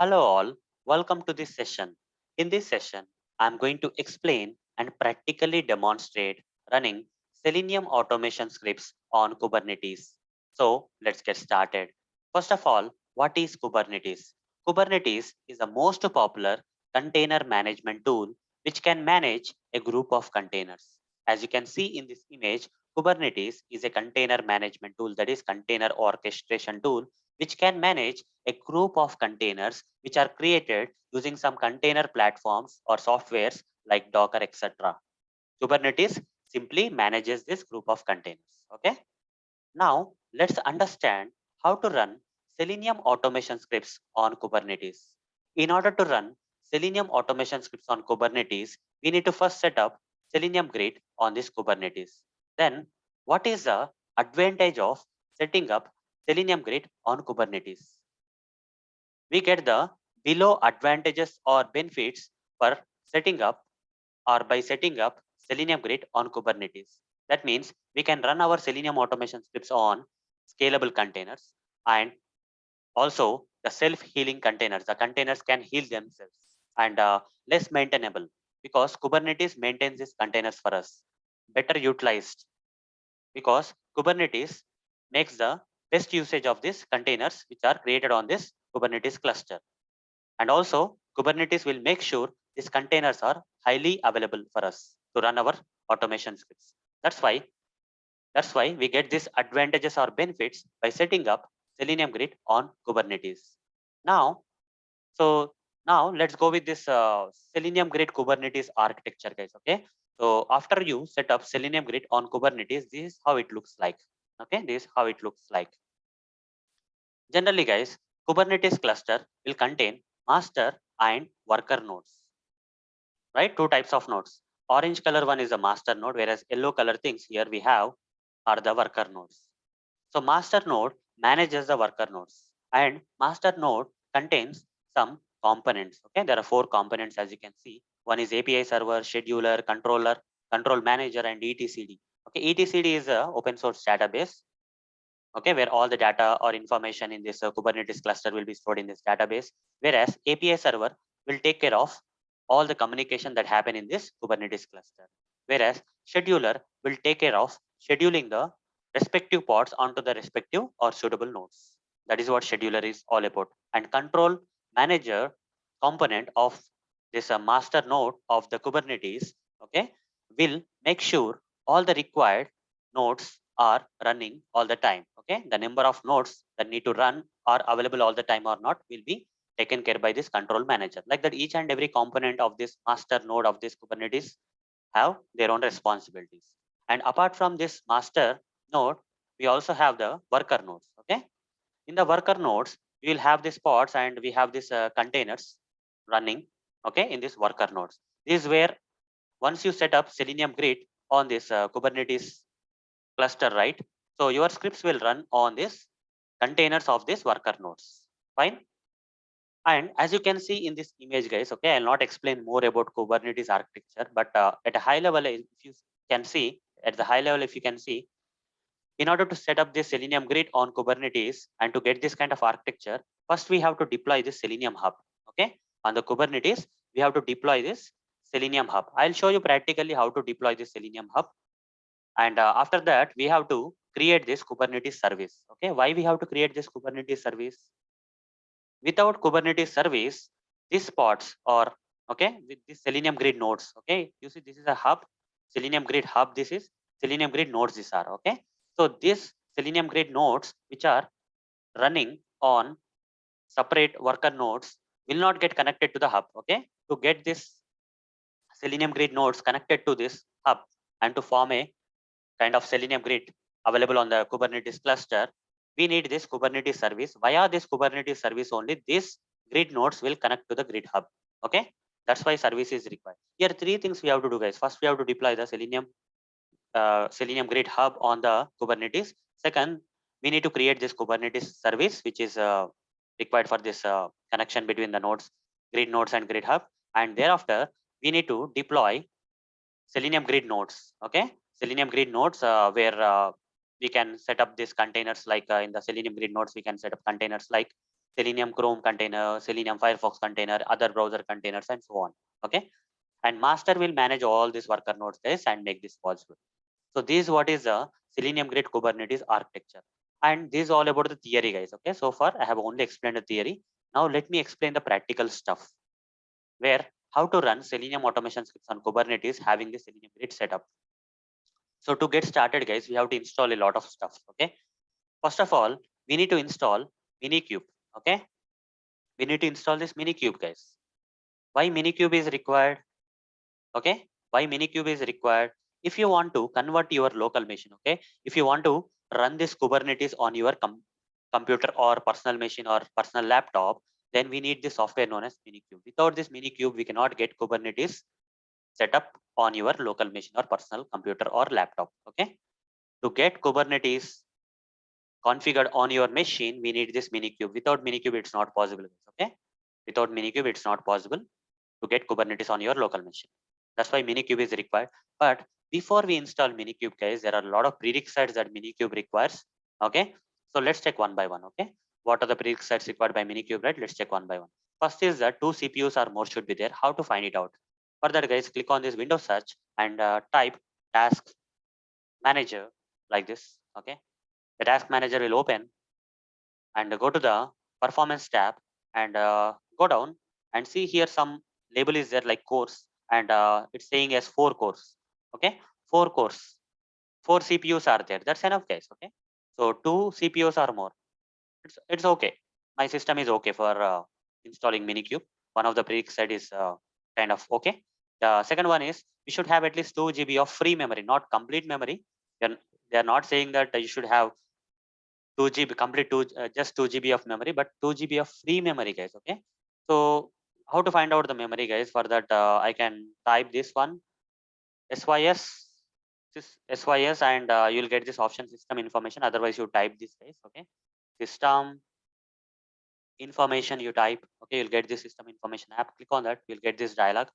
Hello all, welcome to this session. In this session, I am going to explain and practically demonstrate running Selenium automation scripts on Kubernetes. So let's get started. First of all, what is Kubernetes? Kubernetes is the most popular container management tool which can manage a group of containers. As you can see in this image, Kubernetes is a container management tool, that is container orchestration tool, which can manage a group of containers which are created using some container platforms or softwares like Docker, etc. Kubernetes simply manages this group of containers. Okay. Now let's understand how to run Selenium automation scripts on Kubernetes. In order to run Selenium automation scripts on Kubernetes, we need to first set up Selenium Grid on this Kubernetes. Then, what is the advantage of setting up Selenium Grid on Kubernetes? We get the below advantages or benefits for setting up or by setting up Selenium Grid on Kubernetes. That means we can run our Selenium automation scripts on scalable containers and also the self-healing containers. The containers can heal themselves and less maintainable because Kubernetes maintains these containers for us. Better utilized because Kubernetes makes the best usage of these containers which are created on this Kubernetes cluster. And also Kubernetes will make sure these containers are highly available for us to run our automation scripts. That's why we get these advantages or benefits by setting up Selenium Grid on Kubernetes. Now, so now let's go with this Selenium Grid Kubernetes architecture, guys. Okay. So after you set up Selenium Grid on Kubernetes, this is how it looks like. Okay, this is how it looks like. Generally, guys, Kubernetes cluster will contain master and worker nodes, right? Two types of nodes. Orange color one is a master node, whereas yellow color things here we have are the worker nodes. So master node manages the worker nodes and master node contains some components. Okay, there are four components as you can see. One is API server, scheduler, controller, control manager, and etcd. Okay, etcd is a open source database. Okay, where all the data or information in this Kubernetes cluster will be stored in this database, whereas API server will take care of all the communication that happen in this Kubernetes cluster, whereas scheduler will take care of scheduling the respective pods onto the respective or suitable nodes. That is what scheduler is all about. And control manager component of this master node of the Kubernetes, okay, will make sure all the required nodes are running all the time. Okay, the number of nodes that need to run are available all the time or not will be taken care by this control manager. Like that, each and every component of this master node of this Kubernetes have their own responsibilities. And apart from this master node, we also have the worker nodes. Okay, in the worker nodes, we will have these pods and we have these containers running. Okay, in this worker nodes, this is where once you set up Selenium Grid on this Kubernetes cluster, right? So your scripts will run on this containers of this worker nodes. Fine. And as you can see in this image, guys, okay, I'll not explain more about Kubernetes architecture, but at a high level, if you can see, at the high level, if you can see, in order to set up this Selenium Grid on Kubernetes and to get this kind of architecture, first we have to deploy this Selenium Hub. Okay, on the Kubernetes, we have to deploy this Selenium Hub. I'll show you practically how to deploy this Selenium Hub. And after that, we have to create this Kubernetes service. Okay, why we have to create this Kubernetes service? Without Kubernetes service, these pods or okay, with this Selenium Grid nodes. Okay, you see this is a hub, Selenium Grid hub. This is Selenium Grid nodes. These are okay. So this Selenium Grid nodes, which are running on separate worker nodes, will not get connected to the hub. Okay, to get this Selenium Grid nodes connected to this hub and to form a kind of Selenium Grid available on the Kubernetes cluster, we need this Kubernetes service. Via this Kubernetes service only, these grid nodes will connect to the grid hub. Okay, that's why service is required. Here, three things we have to do, guys. First, we have to deploy the Selenium Grid hub on the Kubernetes. Second, we need to create this Kubernetes service, which is required for this connection between the nodes, grid nodes and grid hub. And thereafter, we need to deploy Selenium Grid nodes. Okay, Selenium Grid nodes where we can set up these containers like in the Selenium Grid nodes, we can set up containers like Selenium Chrome container, Selenium Firefox container, other browser containers, and so on. Okay. And master will manage all these worker nodes guys and make this possible. So this is what is the Selenium Grid Kubernetes architecture. And this is all about the theory guys. Okay. So far I have only explained the theory. Now let me explain the practical stuff where how to run Selenium automation scripts on Kubernetes having the Selenium Grid setup. So to get started guys, we have to install a lot of stuff. Okay. First of all, we need to install Minikube. Okay. We need to install this Minikube guys. Why Minikube is required? Okay. Why Minikube is required? If you want to convert your local machine, okay, if you want to run this Kubernetes on your computer or personal machine or personal laptop, then we need this software known as Minikube. Without this Minikube, we cannot get Kubernetes set up on your local machine or personal computer or laptop. Okay. To get Kubernetes configured on your machine, we need this Minikube. Without Minikube, it's not possible. Okay. Without Minikube, it's not possible to get Kubernetes on your local machine. That's why Minikube is required. But before we install Minikube, guys, there are a lot of prerequisites that Minikube requires. Okay. So let's check one by one. Okay. What are the prerequisites required by Minikube, right? Let's check one by one. First is that 2 CPUs or more should be there. How to find it out? For that, guys, click on this Windows search and type task manager like this. Okay. The task manager will open and go to the performance tab and go down and see here some label is there like course and it's saying as 4 cores. Okay. 4 cores. 4 CPUs are there. That's enough guys. Okay. So 2 CPUs or more. It's okay. My system is okay for installing Minikube. One of the prerequisite is kind of okay. The second one is we should have at least 2 GB of free memory, not complete memory. They are not saying that you should have 2 GB complete just 2 GB of memory, but 2 GB of free memory, guys. Okay. So how to find out the memory, guys? For that, I can type this one SYS SYS, and you'll get this option system information. Otherwise, you type this, guys. Okay. System information you type. Okay, you'll get this system information app. Click on that. You'll get this dialog.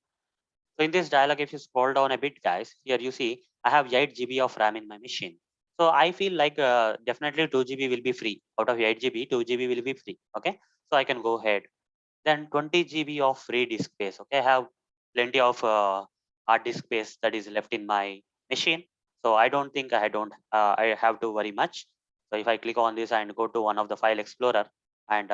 So in this dialog, if you scroll down a bit, guys, here you see I have 8 GB of RAM in my machine. So I feel like definitely 2 GB will be free. Out of 8 GB, 2 GB will be free. Okay. So I can go ahead. Then 20 GB of free disk space. Okay. I have plenty of hard disk space that is left in my machine. So I don't think I have to worry much. So if I click on this and go to one of the file explorer and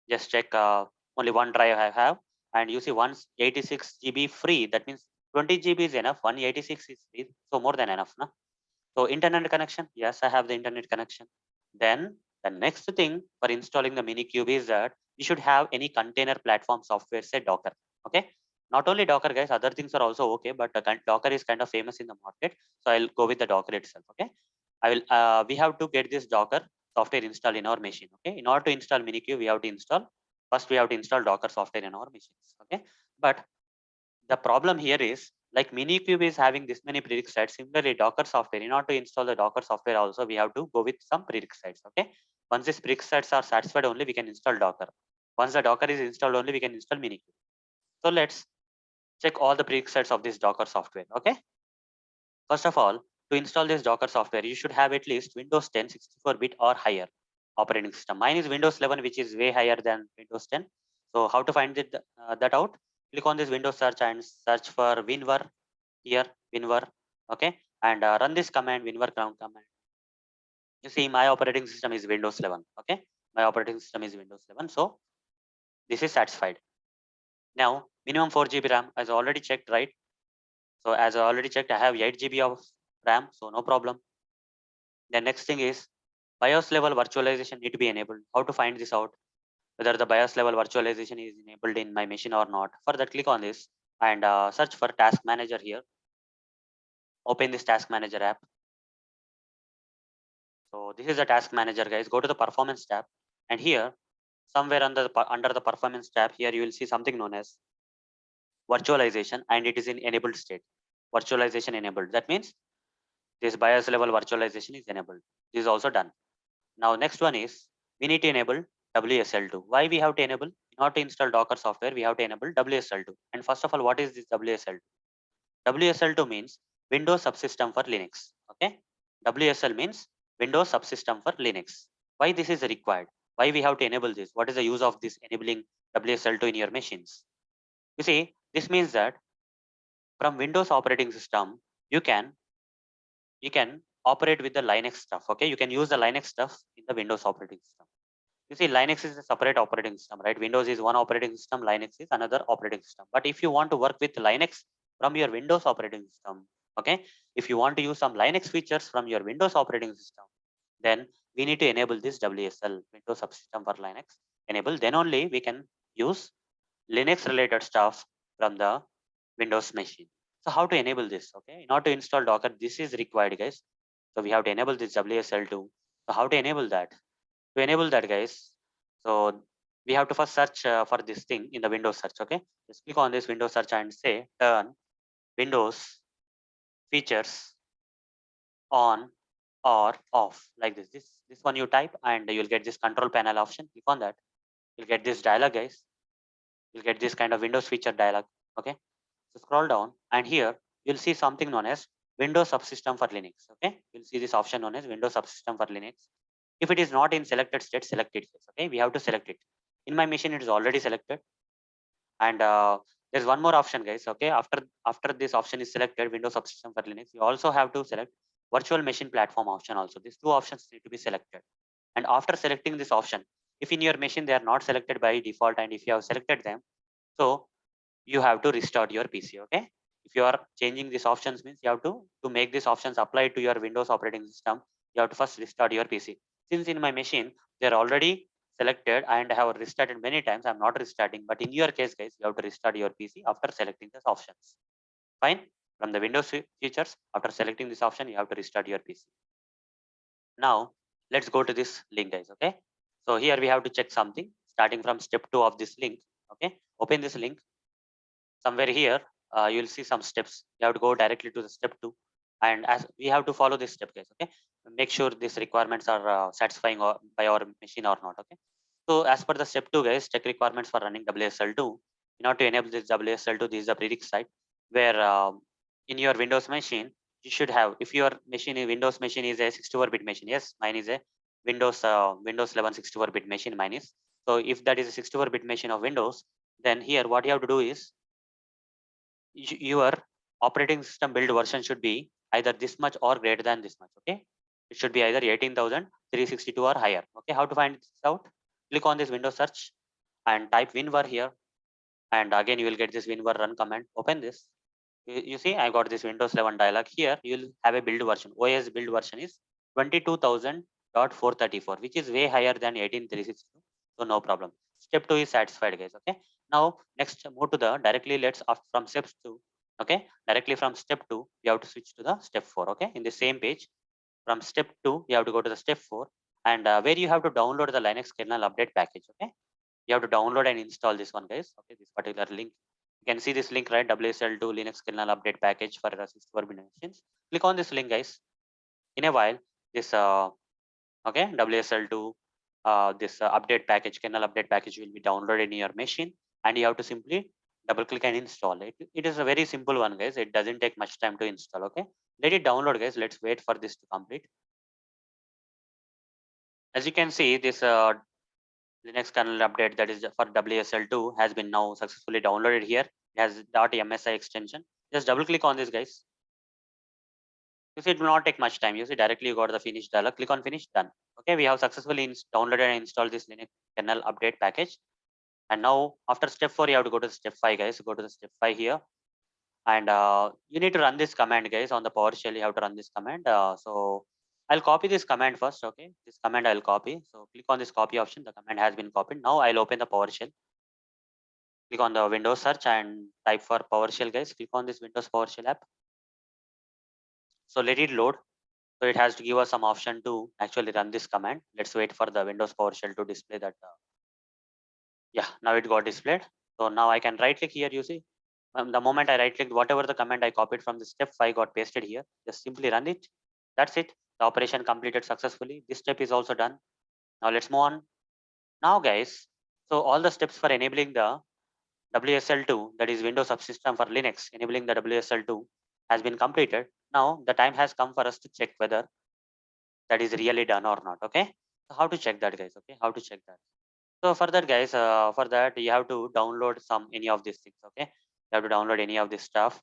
just check only one drive I have, and you see 186 GB free, that means 20 GB is enough, 186 is free, so more than enough. Na? So internet connection, yes, I have the internet connection. Then the next thing for installing the Minikube is that you should have any container platform software, say Docker. Okay. Not only Docker, guys, other things are also okay, but Docker is kind of famous in the market. So I'll go with the Docker itself. Okay. We have to get this Docker software installed in our machine. Okay. In order to install Minikube, first we have to install Docker software in our machines. Okay. But the problem here is like Minikube is having this many prerequisites. Similarly, Docker software, in order to install the Docker software also, we have to go with some prerequisites. Okay. Once these prerequisites are satisfied, only we can install Docker. Once the Docker is installed, only we can install Minikube. So let's check all the prerequisites of this Docker software. Okay. First of all, to install this Docker software, you should have at least Windows 10 64-bit or higher operating system. Mine is Windows 11, which is way higher than Windows 10. So how to find that out? Click on this Windows search and search for WinWar here, WinWar. Okay, and run this command, WinWar ground command. You see, my operating system is Windows 11. Okay, my operating system is Windows 11. So this is satisfied. Now, minimum 4 GB RAM, as I already checked, right? So as I already checked, I have 8 GB of RAM, so no problem. The next thing is BIOS level virtualization need to be enabled. How to find this out? Whether the BIOS level virtualization is enabled in my machine or not. For that, click on this and search for Task Manager here. Open this Task Manager app. So this is the Task Manager, guys. Go to the Performance tab, and here somewhere under the Performance tab, here you will see something known as virtualization, and it is in enabled state. Virtualization enabled. That means this BIOS level virtualization is enabled. This is also done. Now next one is we need to enable WSL2. Why we have to enable? In order to install Docker software, we have to enable WSL2. And first of all, what is this WSL2? WSL2 means Windows Subsystem for Linux. Okay. WSL means Windows Subsystem for Linux. Why this is required? Why we have to enable this? What is the use of this enabling WSL2 in your machines? You see, this means that from Windows operating system, you can you can operate with the Linux stuff. Okay, you can use the Linux stuff in the Windows operating system. You see, Linux is a separate operating system, right? Windows is one operating system, Linux is another operating system. But if you want to work with Linux from your Windows operating system, okay, if you want to use some Linux features from your Windows operating system, then we need to enable this WSL, Windows Subsystem for Linux, enable. Then only we can use Linux related stuff from the Windows machine. So how to enable this? Okay, in order to install Docker, this is required, guys. So we have to enable this WSL2. So how to enable that? To enable that, guys, so we have to first search for this thing in the Windows search. Okay, just click on this Windows search and say turn Windows features on or off, like this. This one you type and you'll get this control panel option. Click on that. You'll get this dialog, guys. You'll get this kind of Windows feature dialog. Okay, so scroll down and here you'll see something known as Windows Subsystem for Linux. Okay, you'll see this option known as Windows Subsystem for Linux. If it is not in selected state, select it. Okay, we have to select it. In my machine, it is already selected. And there's one more option, guys. Okay, after this option is selected, Windows Subsystem for Linux, you also have to select Virtual Machine Platform option also. These two options need to be selected. And after selecting this option, if in your machine they are not selected by default, and if you have selected them, so you have to restart your PC. Okay, if you are changing these options, means you have to make these options apply to your Windows operating system, you have to first restart your PC. Since in my machine they are already selected and I have restarted many times, I'm not restarting. But in your case, guys, you have to restart your PC after selecting these options. Fine. From the Windows features, after selecting this option, you have to restart your PC. Now let's go to this link, guys. Okay, so here we have to check something starting from step 2 of this link. Okay, open this link. Somewhere here you'll see some steps. You have to go directly to the step 2, and as we have to follow this step, guys. Okay, make sure these requirements are satisfying by our machine or not. Okay, so as per the step 2, guys, check requirements for running WSL2. In order to enable this WSL2, this is a prerequisite where in your Windows machine you should have, if your machine is Windows machine is a 64-bit machine. Yes, mine is a Windows 11 64-bit machine, mine is. So if that is a 64-bit machine of Windows, then here what you have to do is your operating system build version should be either this much or greater than this much. Okay, it should be either 18,362 or higher. Okay, how to find this out? Click on this Windows search and type winvar here, and again you will get this winvar run command. Open this. You see I got this Windows 11 dialog. Here you'll have a build version. OS build version is 22,434, which is way higher than 18,362. So no problem. Step 2 is satisfied, guys. Okay, now next move to the directly, let's from steps 2. Okay, directly from step 2 we have to switch to the step 4. Okay, in the same page from step 2 you have to go to the step 4, and where you have to download the Linux kernel update package. Okay, you have to download and install this one, guys. Okay, this particular link, you can see this link, right? WSL2 Linux kernel update package for 64-bit machines. Click on this link, guys. In a while this okay, WSL2 this update package, kernel update package, will be downloaded in your machine, and you have to simply double click and install it. It is a very simple one, guys. It doesn't take much time to install. Okay, let it download, guys. Let's wait for this to complete. As you can see, this Linux kernel update, that is for WSL2, has been now successfully downloaded here. It has .msi extension. Just double click on this, guys. You see, it will not take much time. You see, directly you got the finish dialog. Click on finish, done. Okay, we have successfully downloaded and installed this Linux kernel update package. And now after step 4, you have to go to step 5, guys. Go to the step 5 here. And you need to run this command, guys. On the PowerShell, you have to run this command. So I'll copy this command first. Okay, this command I'll copy. So click on this copy option. The command has been copied. Now I'll open the PowerShell. Click on the Windows search and type for PowerShell, guys. Click on this Windows PowerShell app. So let it load. So it has to give us some option to actually run this command. Let's wait for the Windows PowerShell to display that. Yeah, now it got displayed. So now I can right click here. You see, the moment I right clicked, whatever the command I copied from the step 5 got pasted here. Just simply run it. That's it. The operation completed successfully. This step is also done. Now let's move on. Now, guys, so all the steps for enabling the WSL2, that is Windows Subsystem for Linux, enabling the WSL2 has been completed. Now the time has come for us to check whether that is really done or not. Okay, How to check that, guys? Okay, how to check that? So for that, guys, for that you have to download any of these things. Okay, you have to download any of this stuff.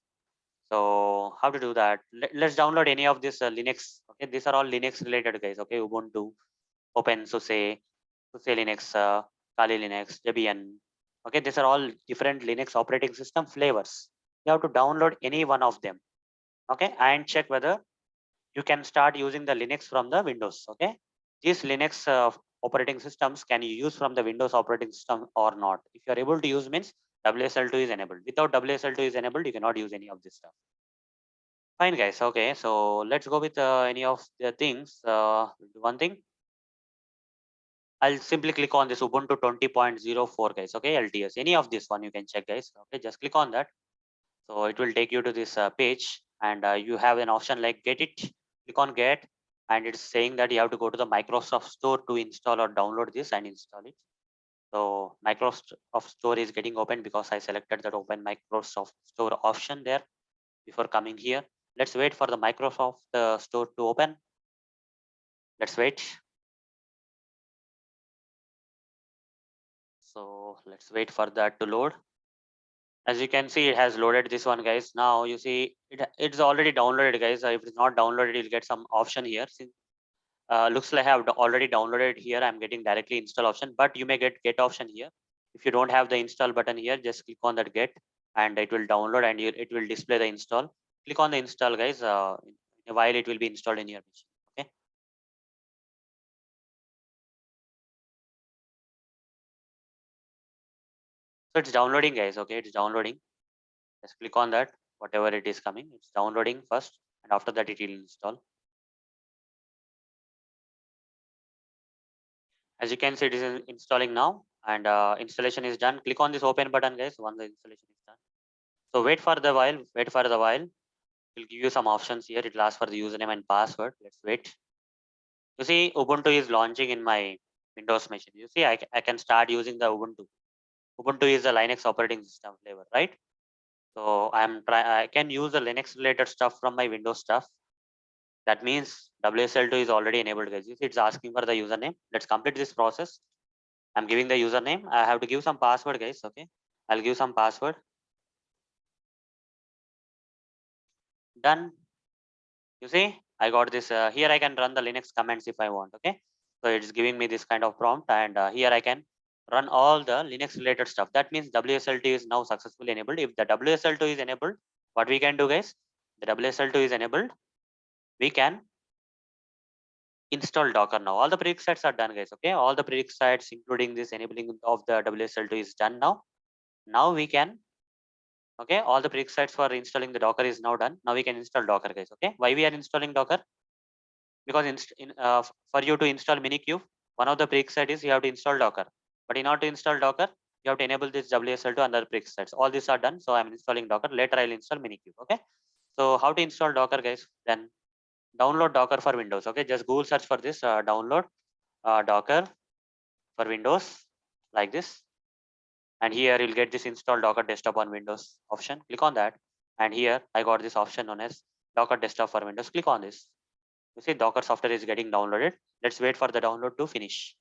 So how to do that? Let's download any of this Linux. Okay, these are all Linux related, guys. Okay, Ubuntu, OpenSUSE, SUSE Linux, Kali Linux, Debian. Okay, these are all different Linux operating system flavors. You have to download any one of them. Okay, and check whether you can start using the Linux from the Windows. Okay, these Linux operating systems can you use from the Windows operating system or not? If you are able to use, means WSL2 is enabled. Without WSL2 is enabled, you cannot use any of this stuff. Fine, guys. Okay, so let's go with any of the things. One thing, I'll simply click on this Ubuntu 20.04, guys. Okay, LTS. Any of this one you can check, guys. Okay, just click on that. So it will take you to this page, and you have an option like get it. Click on get, and it's saying that you have to go to the Microsoft Store to install or download this and install it. So Microsoft Store is getting open because I selected that open Microsoft Store option there before coming here. Let's wait for the Microsoft Store to open. Let's wait. So let's wait for that to load. As you can see, it has loaded this one, guys. Now you see it's already downloaded, guys. If it's not downloaded, you'll get some option here. Looks like I have already downloaded here. I'm getting directly install option, but you may get option here. If you don't have the install button here, just click on that get, and it will download, and it will display the install. Click on the install, guys. In a while it will be installed in your machine. Okay. So it's downloading, guys. Okay, it's downloading. Just click on that. Whatever it is coming, it's downloading first, and after that it will install. As you can see, it is installing now, and installation is done. Click on this open button, guys, once the installation is done. So wait for the while. Wait for the while. It will give you some options here. It will ask for the username and password. Let's wait. You see, Ubuntu is launching in my Windows machine. You see, I can start using the Ubuntu. Ubuntu is a Linux operating system flavor, right? So I can use the Linux related stuff from my Windows stuff. That means WSL2 is already enabled, guys. You see, it's asking for the username. Let's complete this process. I'm giving the username. I have to give some password, guys. Okay, I'll give some password. Done. You see, I got this. Here I can run the Linux commands if I want. Okay, so it's giving me this kind of prompt, and here I can run all the Linux related stuff. That means WSL2 is now successfully enabled. If the WSL2 is enabled, what we can do, guys? The WSL2 is enabled. We can install Docker now. All the prerequisites are done, guys. Okay, all the prerequisites, including this enabling of the WSL2, is done now. Now we can. Okay, all the prerequisites for installing the Docker is now done. Now we can install Docker, guys. Okay, why we are installing Docker? Because for you to install Minikube, one of the prerequisites is you have to install Docker. But in order to install Docker, you have to enable this WSL2 and other prerequisites. All these are done. So I'm installing Docker. Later I'll install Minikube. Okay. So how to install Docker, guys? Then download Docker for Windows. Okay. Just Google search for this. Download Docker for Windows like this. And here you'll get this install Docker desktop on Windows option. Click on that. And here I got this option known as Docker desktop for Windows. Click on this. You see Docker software is getting downloaded. Let's wait for the download to finish.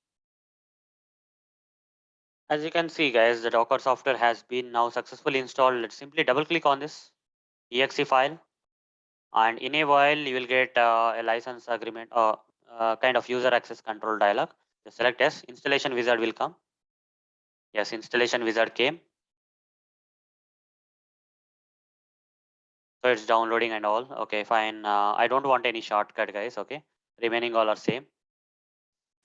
As you can see, guys, the Docker software has been now successfully installed. Let's simply double click on this exe file, and in a while you will get a license agreement or kind of user access control dialog. Just select yes. Installation wizard will come. Yes, installation wizard came. So it's downloading and all. Okay, fine. I don't want any shortcut, guys. Okay, remaining all are same.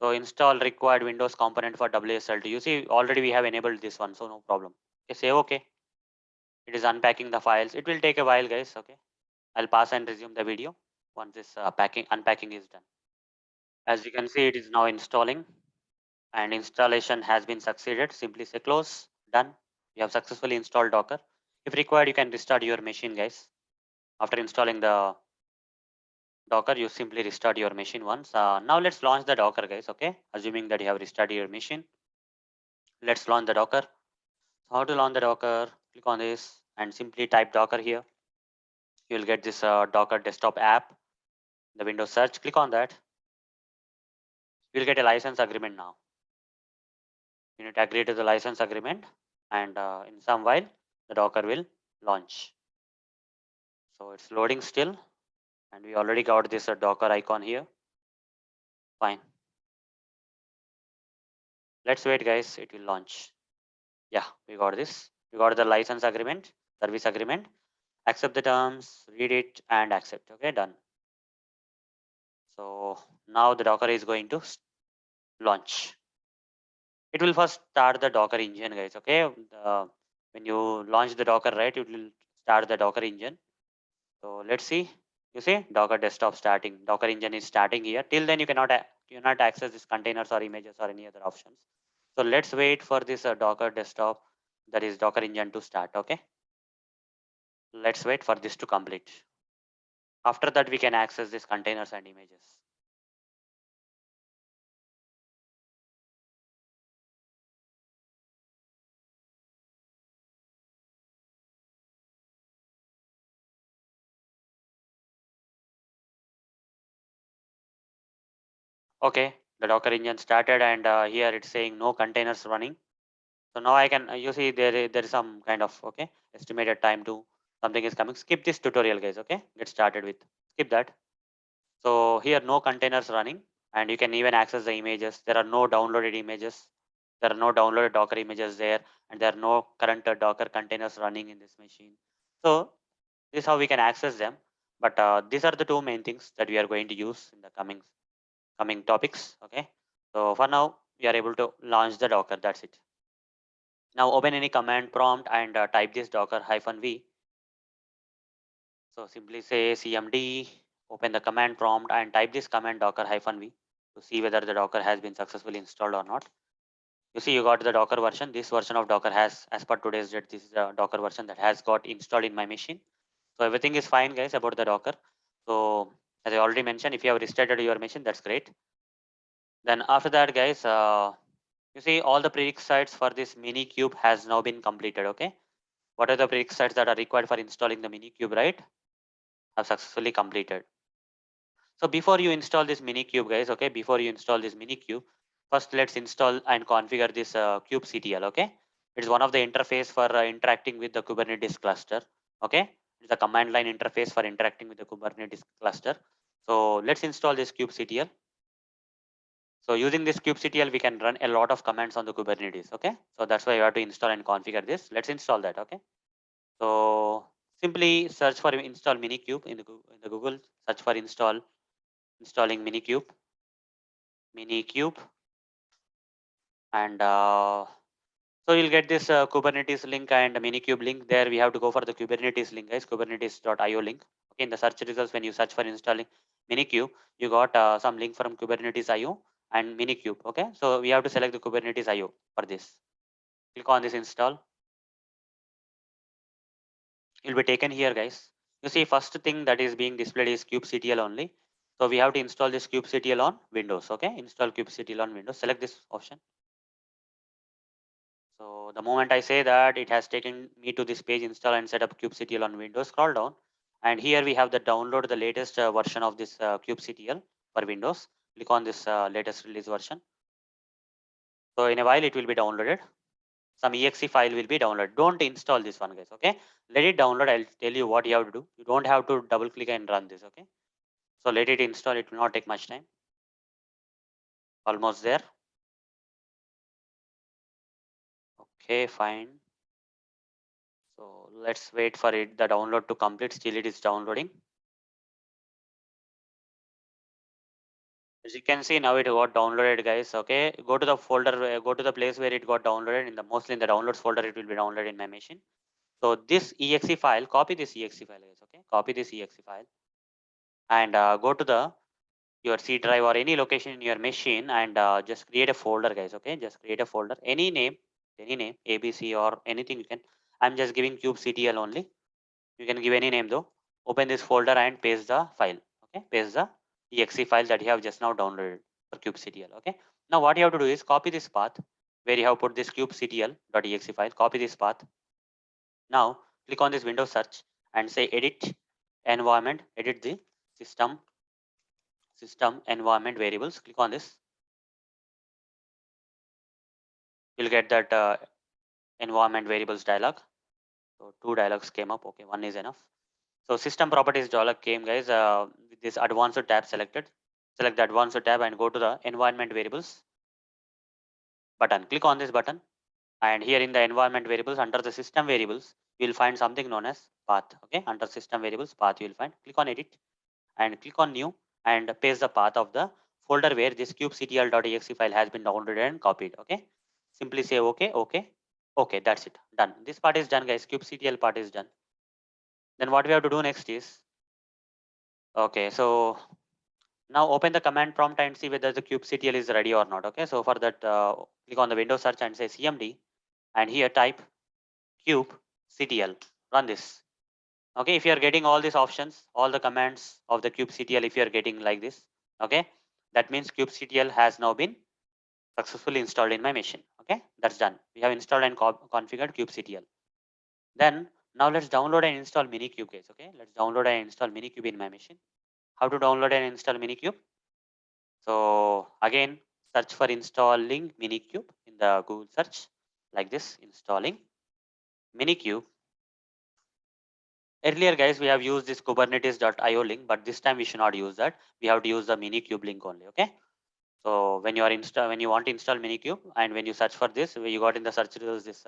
So install required Windows component for WSL2. You see, already we have enabled this one, so no problem. Okay, say okay. It is unpacking the files. It will take a while, guys. Okay, I'll pass and resume the video once this unpacking is done. As you can see, it is now installing, and installation has been succeeded. Simply say close. Done. You have successfully installed Docker. If required, you can restart your machine, guys. After installing the Docker, you simply restart your machine once. Now let's launch the Docker, guys. Okay, assuming that you have restarted your machine. Let's launch the Docker. So how to launch the Docker? Click on this and simply type Docker here. You'll get this Docker desktop app. The Windows search. Click on that. You'll get a license agreement now. You need to agree to the license agreement, and in some while the Docker will launch. So it's loading still, and we already got this Docker icon here. Fine. Let's wait, guys. It will launch. Yeah, we got this. We got the license agreement, service agreement. Accept the terms, read it, and accept. Okay, done. So now the Docker is going to launch. It will first start the Docker engine, guys. Okay, when you launch the Docker, right, it will start the Docker engine. So let's see. You see, Docker desktop starting. Docker engine is starting here. Till then, you cannot access these containers or images or any other options. So let's wait for this Docker desktop, that is Docker engine, to start. Okay, let's wait for this to complete. After that, we can access these containers and images. Okay, the Docker engine started, and here it's saying no containers running. So now I can, you see there is some kind of, okay, estimated time to something is coming. Skip this tutorial, guys. Okay, get started with, skip that. So here no containers running, and you can even access the images. There are no downloaded images. There are no downloaded Docker images there, and there are no current Docker containers running in this machine. So this is how we can access them. But these are the two main things that we are going to use in the coming topics. Okay. So for now, we are able to launch the Docker. That's it. Now open any command prompt and type this Docker -v. So simply say cmd, open the command prompt and type this command Docker -v to see whether the Docker has been successfully installed or not. You see, you got the Docker version. This version of Docker has, as per today's date, this is the Docker version that has got installed in my machine. So everything is fine, guys, about the Docker. So as I already mentioned, if you have restarted your machine, that's great. Then after that, guys, you see all the prerequisites for this Minikube has now been completed. Okay, what are the prerequisites that are required for installing the Minikube, right? Have successfully completed. So before you install this Minikube, guys, okay, before you install this Minikube, first let's install and configure this kubectl. Okay, it's one of the interface for interacting with the Kubernetes cluster. Okay, it's a command line interface for interacting with the Kubernetes cluster. So let's install this kubectl. So using this kubectl, we can run a lot of commands on the Kubernetes. Okay, so that's why you have to install and configure this. Let's install that. Okay, so simply search for install Minikube in the Google. Search for installing Minikube, and so you'll get this Kubernetes link and Minikube link. There we have to go for the Kubernetes link, guys. Kubernetes.io link. Okay, in the search results, when you search for installing Minikube, you got some link from Kubernetes IO and Minikube. Okay, so we have to select the Kubernetes IO for this. Click on this install. You'll be taken here, guys. You see, first thing that is being displayed is kubectl only. So we have to install this kubectl on Windows. Okay, install kubectl on Windows. Select this option. So the moment I say that, it has taken me to this page, install and set up kubectl on Windows. Scroll down, and here we have the download the latest version of this kubectl for Windows. Click on this latest release version. So in a while it will be downloaded. Some exe file will be downloaded. Don't install this one, guys. Okay, let it download. I'll tell you what you have to do. You don't have to double click and run this. Okay, so let it install. It will not take much time. Almost there. Okay, fine. So let's wait for it, the download to complete. Still it is downloading. As you can see, now it got downloaded, guys. Okay, go to the folder, go to the place where it got downloaded. In the mostly in the downloads folder, it will be downloaded in my machine. So this exe file, copy this exe file, guys. Okay, copy this exe file and go to the your C drive or any location in your machine, and just create a folder, guys. Okay, just create a folder, any name, ABC or anything you can. I'm just giving kubectl only. You can give any name though. Open this folder and paste the file. Okay, paste the exe file that you have just now downloaded for kubectl. Okay, now what you have to do is copy this path where you have put this kubectl.exe file. Copy this path. Now click on this Windows search and say edit environment, edit the system environment variables. Click on this. you'll get that environment variables dialog. So two dialogues came up. Okay, one is enough. So system properties dialog came, guys, with this advanced tab selected. Select the advanced tab and go to the environment variables button. Click on this button, and here in the environment variables under the system variables, you will find something known as path. Okay, under system variables path you will find. Click on edit and click on new and paste the path of the folder where this kubectl.exe file has been downloaded and copied. Okay, simply say okay, okay, okay. That's it. Done. This part is done, guys. Kubectl part is done. Then what we have to do next is, okay, so now open the command prompt and see whether the kubectl is ready or not. Okay, so for that, click on the Windows search and say cmd, and here type kubectl. Run this. Okay, if you are getting all these options, all the commands of the kubectl, if you are getting like this, okay, that means kubectl has now been successfully installed in my machine. Okay, that's done. We have installed and configured kubectl. Then now let's download and install minikube, guys. Okay, let's download and install minikube in my machine. How to download and install minikube? So again, search for installing minikube in the Google search like this, installing minikube. Earlier, guys, we have used this kubernetes.io link, but this time we should not use that. We have to use the minikube link only. Okay. So when you want to install minikube, and when you search for this, you got in the search results this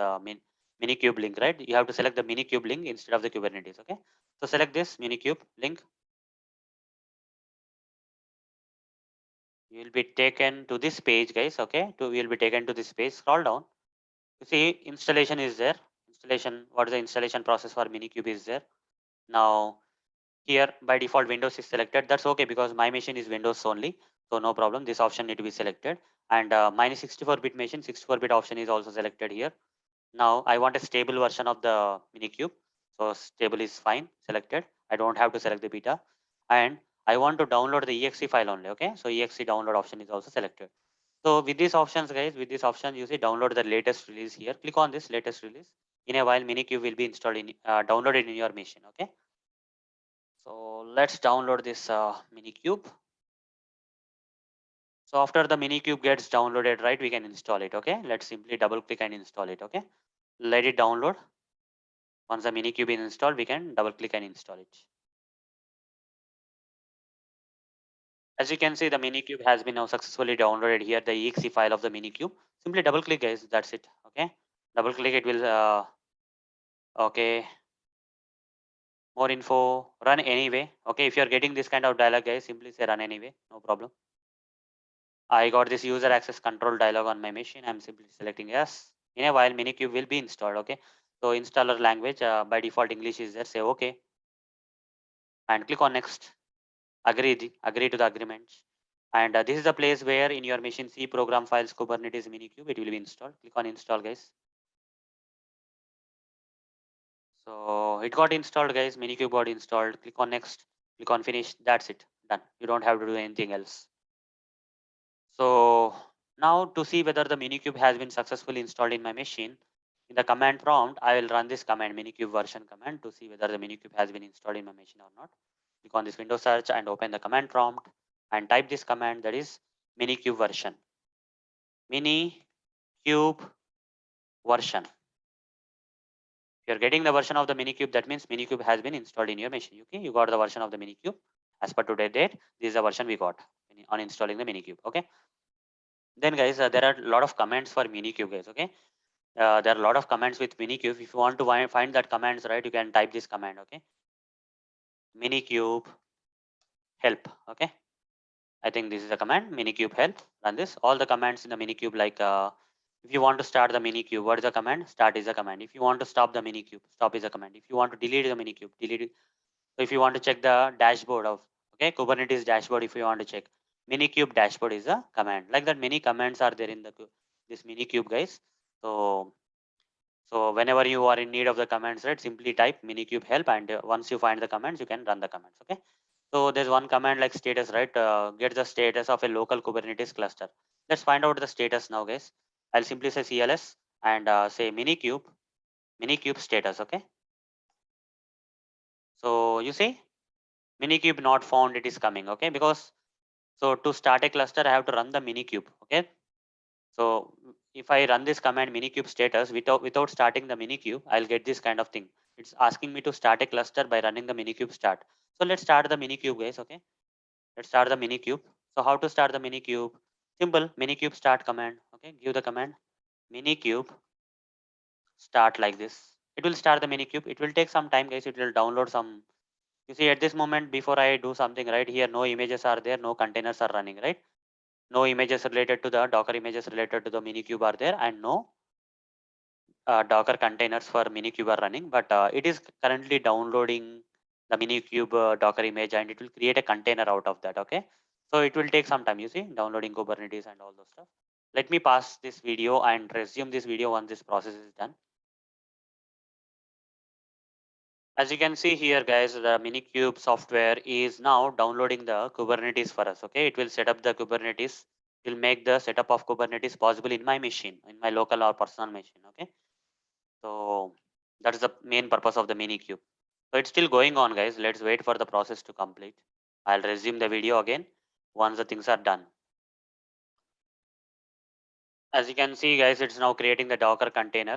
minikube link, right? You have to select the minikube link instead of the Kubernetes. Okay. So select this minikube link. You will be taken to this page, guys. Okay. We will be taken to this page. Scroll down. You see installation is there. Installation. What is the installation process for minikube is there. Now here by default Windows is selected. That's okay because my machine is Windows only. So no problem. This option need to be selected. And mine is 64-bit machine. 64-bit option is also selected here. Now I want a stable version of the minikube. So stable is fine. Selected. I don't have to select the beta. And I want to download the exe file only. Okay. So exe download option is also selected. So with these options, guys, with this option, you see download the latest release here. Click on this latest release. In a while, minikube will be installed in downloaded in your machine. Okay. So let's download this minikube. So after the minikube gets downloaded, right, we can install it. Okay. Let's simply double click and install it. Okay. Let it download. Once the minikube is installed, we can double click and install it. As you can see, the minikube has been now successfully downloaded here, the exe file of the minikube. Simply double click, guys. That's it. Okay. Double click, it will, okay. More info, run anyway. Okay. If you're getting this kind of dialog, guys, simply say run anyway. No problem. I got this user access control dialog on my machine. I'm simply selecting yes. In a while, minikube will be installed. Okay. So installer language, by default English is there. Say okay. And click on next. Agree to the agreement. And this is the place where in your machine C program files Kubernetes minikube, it will be installed. Click on install, guys. So it got installed, guys. Minikube got installed. Click on next. Click on finish. That's it. Done. You don't have to do anything else. So now to see whether the minikube has been successfully installed in my machine, in the command prompt, I will run this command minikube version command to see whether the minikube has been installed in my machine or not. Click on this Windows search and open the command prompt and type this command, that is minikube version. Minikube version. If you're getting the version of the minikube, that means minikube has been installed in your machine. Okay, you got the version of the minikube as per today's date. This is the version we got on installing the minikube. Okay. Then guys, there are a lot of commands for minikube, guys. Okay. There are a lot of commands with minikube. If you want to find that commands, right, you can type this command. Okay. Minikube help. Okay. I think this is a command minikube help. Run this. All the commands in the minikube, like if you want to start the minikube, what is the command? Start is a command. If you want to stop the minikube, stop is a command. If you want to delete the minikube, delete it. So if you want to check the dashboard of, okay, Kubernetes dashboard, if you want to check minikube dashboard is a command. Like that, many commands are there in the this minikube, guys. So whenever you are in need of the commands, right, simply type minikube help, and once you find the commands, you can run the commands. Okay. So there's one command like status, right? Get the status of a local Kubernetes cluster. Let's find out the status now, guys. I'll simply say CLS and say minikube status. Okay. So you see minikube not found, it is coming. Okay. Because so to start a cluster, I have to run the minikube. Okay. So if I run this command minikube status without starting the minikube, I'll get this kind of thing. It's asking me to start a cluster by running the minikube start. So let's start the minikube, guys. Okay, let's start the minikube. So how to start the minikube? Simple, minikube start command. Okay, give the command minikube start like this. It will start the minikube. It will take some time, guys. It will download some. You see, at this moment, before I do something, right here, no images are there, no containers are running, right? No images related to the Docker images related to the minikube are there, and no Docker containers for minikube are running. But it is currently downloading the minikube Docker image, and it will create a container out of that. Okay, so it will take some time. You see, downloading Kubernetes and all those stuff. Let me pass this video and resume this video once this process is done. As you can see here, guys, the Minikube software is now downloading the Kubernetes for us. Okay, it will set up the Kubernetes. It will make the setup of Kubernetes possible in my machine, in my local or personal machine. Okay, so that is the main purpose of the Minikube. So it's still going on, guys. Let's wait for the process to complete. I'll resume the video again once the things are done. As you can see, guys, it's now creating the Docker container.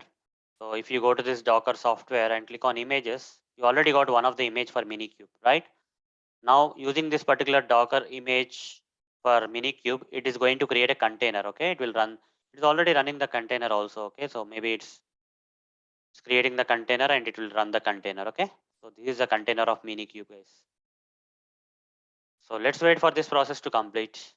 So if you go to this Docker software and click on images, you already got one of the image for Minikube, right? Now using this particular Docker image for Minikube, it is going to create a container. Okay, it will run. It's already running the container also. Okay, so maybe it's creating the container and it will run the container. Okay, so this is the container of Minikube, guys. So let's wait for this process to complete.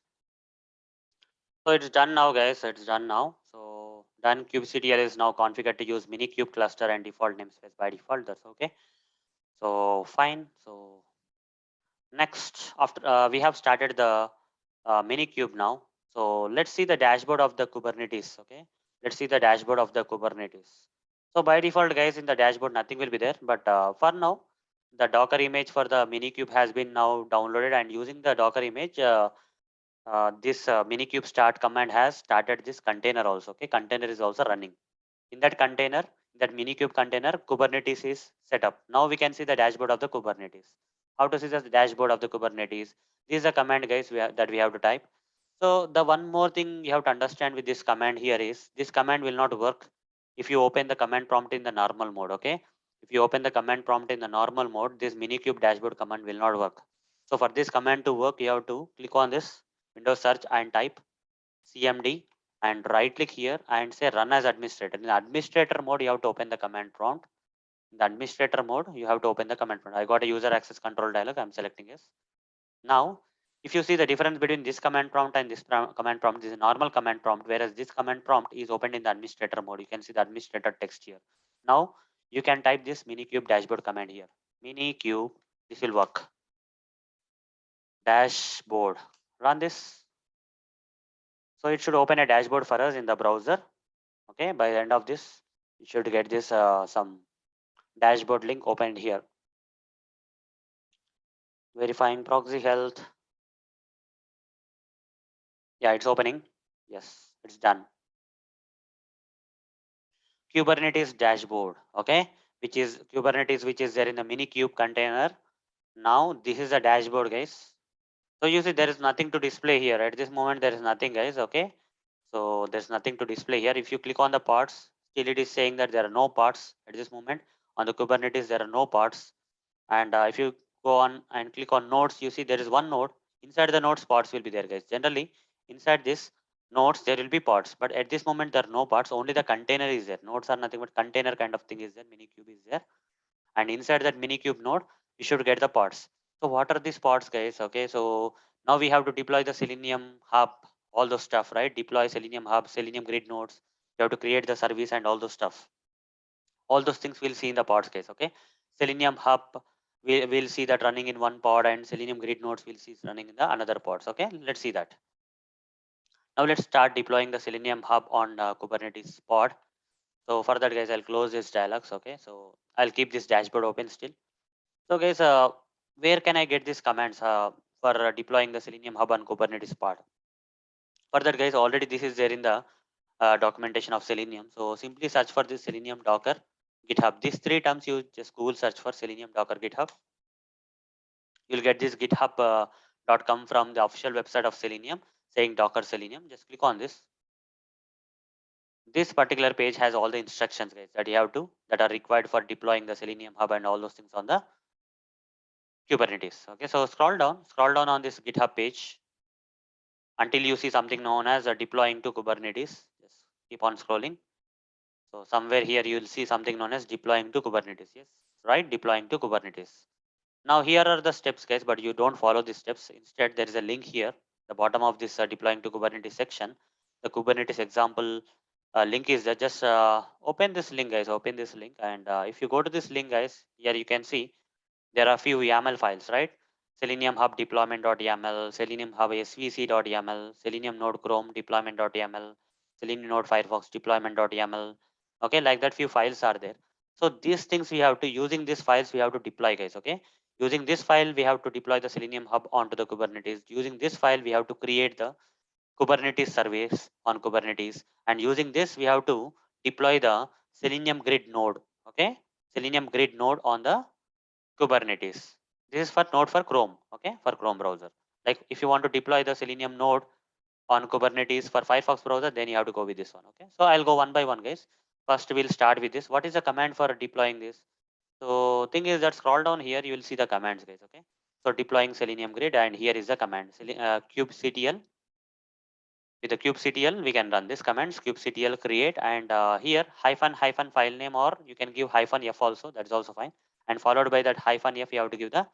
So it's done now, guys. It's done now. So done. kubectl is now configured to use Minikube cluster and default namespace by default. That's okay. So fine. So next, after we have started the Minikube now. So let's see the dashboard of the Kubernetes. Okay, let's see the dashboard of the Kubernetes. So by default, guys, in the dashboard nothing will be there. But for now, the Docker image for the Minikube has been now downloaded, and using the Docker image, this Minikube start command has started this container also. Okay, container is also running. In that container, that Minikube container, Kubernetes is set up. Now we can see the dashboard of the Kubernetes. How to see the dashboard of the Kubernetes? This is a command, guys, that we have to type. So the one more thing you have to understand with this command here is this command will not work if you open the command prompt in the normal mode. Okay, if you open the command prompt in the normal mode, this Minikube dashboard command will not work. So for this command to work, you have to click on this Windows search and type cmd and right click here and say run as administrator. In the administrator mode, you have to open the command prompt. In the administrator mode, you have to open the command prompt. I got a user access control dialog. I'm selecting yes. Now, if you see the difference between this command prompt and this command prompt, this is a normal command prompt, whereas this command prompt is opened in the administrator mode. You can see the administrator text here. Now, you can type this minikube dashboard command here. Minikube, this will work. Dashboard. Run this. So it should open a dashboard for us in the browser. Okay, by the end of this, you should get this some dashboard link opened here. Verifying proxy health. Yeah, it's opening. Yes, it's done. Kubernetes dashboard. Okay, which is Kubernetes, which is there in the Minikube container. Now this is the dashboard, guys. So you see there is nothing to display here. At this moment, there is nothing, guys. Okay, so there's nothing to display here. If you click on the parts, still it is saying that there are no parts at this moment. On the Kubernetes, there are no parts. And if you go on and click on nodes, you see there is one node. Inside the nodes, pods will be there, guys. Generally, inside this nodes, there will be pods. But at this moment, there are no pods. Only the container is there. Nodes are nothing but container kind of thing is there. Minikube is there. And inside that Minikube node, you should get the pods. So what are these pods, guys? Okay, so now we have to deploy the Selenium hub, all those stuff, right? Deploy Selenium hub, Selenium grid nodes. You have to create the service and all those stuff. All those things we'll see in the pods case. Okay, Selenium hub, we'll see that running in one pod, and Selenium grid nodes we'll see running in the another pods. Okay, let's see that. Now let's start deploying the Selenium hub on Kubernetes pod. So for that, guys, I'll close this dialogues. Okay, so I'll keep this dashboard open still. So guys, where can I get these commands for deploying the Selenium hub on Kubernetes pod? For that, guys, already this is there in the documentation of Selenium. So simply search for this Selenium Docker GitHub. These three terms you just Google search for Selenium Docker GitHub. You'll get this github.com from the official website of Selenium saying Docker Selenium. Just click on this. This particular page has all the instructions, guys, that you have to that are required for deploying the Selenium Hub and all those things on the Kubernetes. Okay, so scroll down on this GitHub page until you see something known as deploying to Kubernetes. Just keep on scrolling. So somewhere here you will see something known as deploying to Kubernetes. Yes, right, deploying to Kubernetes. Now here are the steps, guys, but you don't follow these steps. Instead, there is a link here, the bottom of this deploying to Kubernetes section. The Kubernetes example link is there. Just open this link, guys. Open this link, and if you go to this link, guys, here you can see there are a few YAML files, right? Selenium Hub deployment.yaml, Selenium Hub svc.yaml, Selenium Node Chrome deployment.yaml, Selenium Node Firefox deployment.yaml. Okay, like that few files are there. So these things we have to, using these files we have to deploy, guys. Okay, using this file we have to deploy the Selenium Hub onto the Kubernetes. Using this file we have to create the Kubernetes service on Kubernetes, and using this we have to deploy the Selenium Grid node. Okay, Selenium Grid node on the Kubernetes. This is for node for Chrome, okay, for Chrome browser. Like if you want to deploy the Selenium node on Kubernetes for Firefox browser, then you have to go with this one, okay. So I'll go one by one, guys. First, we'll start with this. What is the command for deploying this? So thing is that scroll down here, you will see the commands, guys, okay. So deploying Selenium Grid, and here is the command, kubectl. With the kubectl, we can run this commands, kubectl create, and here hyphen file name, or you can give hyphen f also, that's also fine. And followed by that hyphen f, you have to give the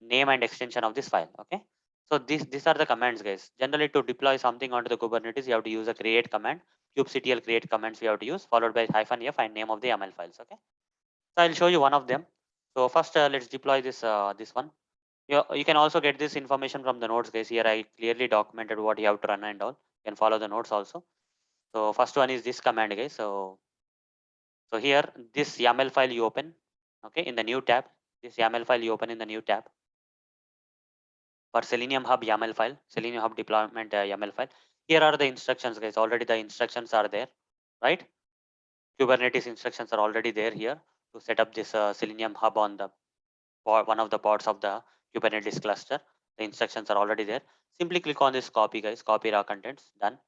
name and extension of this file, okay. So these are the commands, guys. Generally, to deploy something onto the Kubernetes, you have to use a create command, kubectl create commands we have to use, followed by hyphen f and name of the YAML files, okay. So I'll show you one of them. So first, let's deploy this one. You can also get this information from the notes, guys. Here I clearly documented what you have to run and all. You can follow the notes also. So first one is this command, guys. So here this YAML file you open, okay, in the new tab. This YAML file you open in the new tab for Selenium Hub YAML file, Selenium Hub deployment YAML file. Here are the instructions, guys. Already the instructions are there, right? Kubernetes instructions are already there here to set up this Selenium Hub on the one of the parts of the Kubernetes cluster. The instructions are already there. Simply click on this copy, guys. Copy raw contents. Done.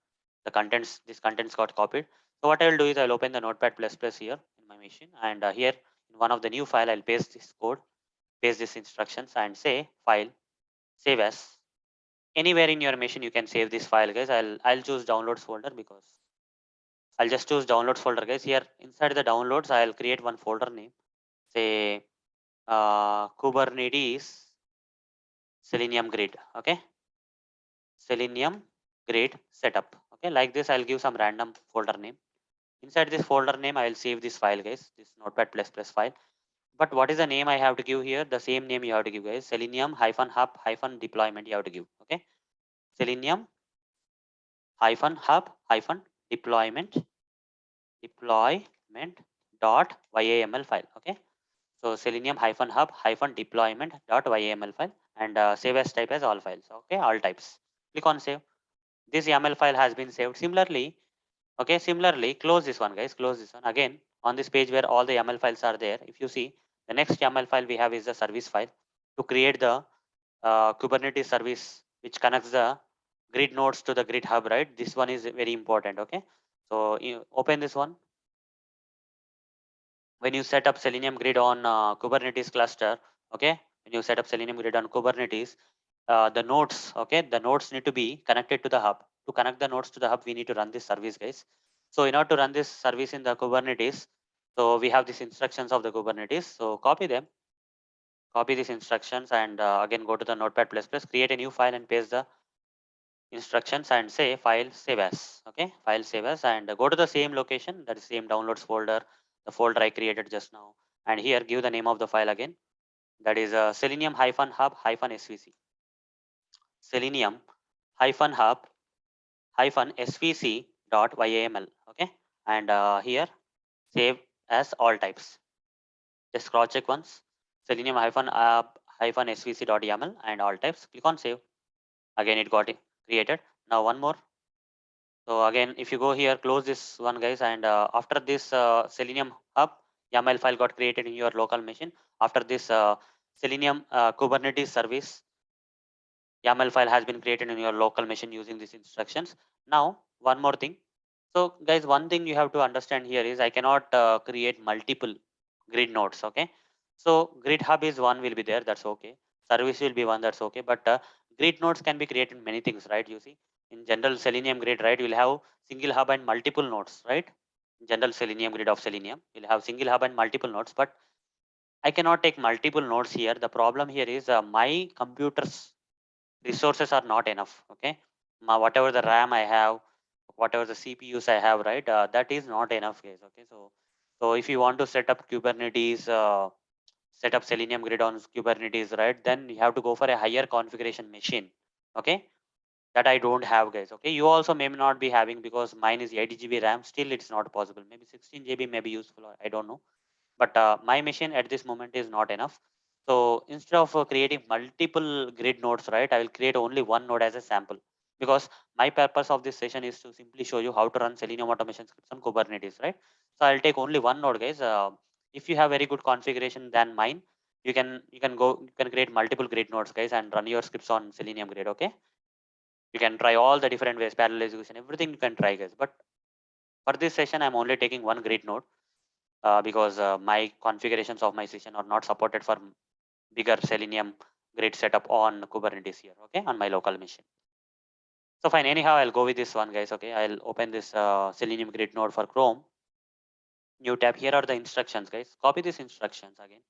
The contents, this contents got copied. So what I will do is I'll open the Notepad++ here in my machine, and here in one of the new file I'll paste this code, paste these instructions, and say file, save as. Anywhere in your machine you can save this file, guys. I'll choose downloads folder, because I'll just choose downloads folder, guys. Here inside the downloads I'll create one folder name, say Kubernetes Selenium Grid, okay, Selenium Grid setup, okay. Like this I'll give some random folder name. Inside this folder name I will save this file, guys, this Notepad++ file. But what is the name I have to give here? The same name you have to give, guys. Selenium hyphen hub hyphen deployment you have to give, okay. Selenium hyphen hub hyphen deployment deployment dot YAML file, okay. So Selenium hyphen hub hyphen deployment dot YAML file, and save as type as all files, okay, all types. Click on save. This YAML file has been saved. Similarly, okay, similarly, close this one, guys. Close this one. Again, on this page where all the YAML files are there, if you see, the next YAML file we have is the service file to create the Kubernetes service which connects the grid nodes to the grid hub, right? This one is very important, okay? So you open this one. When you set up Selenium Grid on Kubernetes cluster, okay? When you set up Selenium Grid on Kubernetes, the nodes, okay, the nodes need to be connected to the hub. To connect the nodes to the hub, we need to run this service, guys. So in order to run this service in the Kubernetes, so we have these instructions of the Kubernetes. So copy these instructions, and again go to the Notepad++, create a new file and paste the instructions and say file save as, okay, file save as, and go to the same location, that is same downloads folder, the folder I created just now, and here give the name of the file again, that is selenium hyphen hub hyphen svc, selenium hyphen hub hyphen svc dot YAML, okay, and here save as all types. Just cross check once, selenium hyphen hub hyphen svc dot YAML and all types. Click on save. Again it got created. Now one more. So again, if you go here, close this one, guys, and after this Selenium Hub YAML file got created in your local machine. After this Selenium Kubernetes service YAML file has been created in your local machine using these instructions. Now, one more thing. So guys, one thing you have to understand here is I cannot create multiple grid nodes. Okay. So grid hub is one will be there. That's okay. Service will be one. That's okay. But grid nodes can be created many things, right? You see, in general Selenium grid, right? You'll have single hub and multiple nodes, right? In general Selenium grid of Selenium, you'll have single hub and multiple nodes. But I cannot take multiple nodes here. The problem here is my computer's resources are not enough. Okay. Whatever the RAM I have, whatever the CPUs I have, right? That is not enough, guys. Okay. So if you want to set up Kubernetes, set up Selenium grid on Kubernetes, right? Then you have to go for a higher configuration machine. Okay. That I don't have, guys. Okay. You also may not be having because mine is 8 GB RAM. Still, it's not possible. Maybe 16 GB may be useful. I don't know, but my machine at this moment is not enough. So instead of creating multiple grid nodes, right, I will create only one node as a sample, because my purpose of this session is to simply show you how to run Selenium automation scripts on Kubernetes, right? So I'll take only one node, guys. If you have very good configuration than mine, you can create multiple grid nodes, guys, and run your scripts on Selenium grid. Okay, you can try all the different ways, parallel execution, everything you can try, guys. But for this session, I'm only taking one grid node because my configurations of my session are not supported for bigger Selenium grid setup on Kubernetes here, okay, on my local machine. So fine, anyhow, I'll go with this one, guys, okay. I'll open this Selenium grid node for Chrome. New tab, here are the instructions, guys. Copy these instructions again.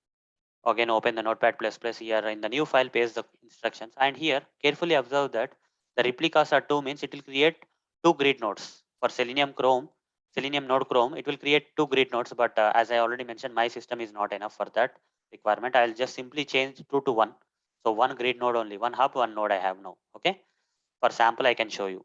Again, open the Notepad++ here in the new file, paste the instructions. And here, carefully observe that the replicas are two means it will create two grid nodes. For Selenium Chrome, Selenium Node Chrome, it will create two grid nodes. But as I already mentioned, my system is not enough for that requirement. I'll just simply change two to one. So one grid node only, one hub, one node I have now. Okay. For sample, I can show you.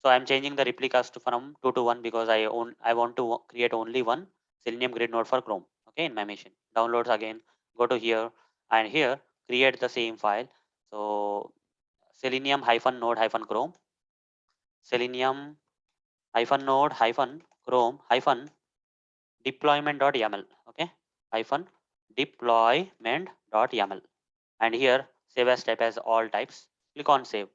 So I'm changing the replicas to from two to one because I want to create only one Selenium grid node for Chrome. Okay, in my machine. Downloads again, go to here and here, create the same file. So Selenium hyphen node hyphen Chrome, Selenium hyphen node hyphen Chrome hyphen deployment.yaml. Okay, hyphen deployment.yaml. And here save as type as all types. Click on save.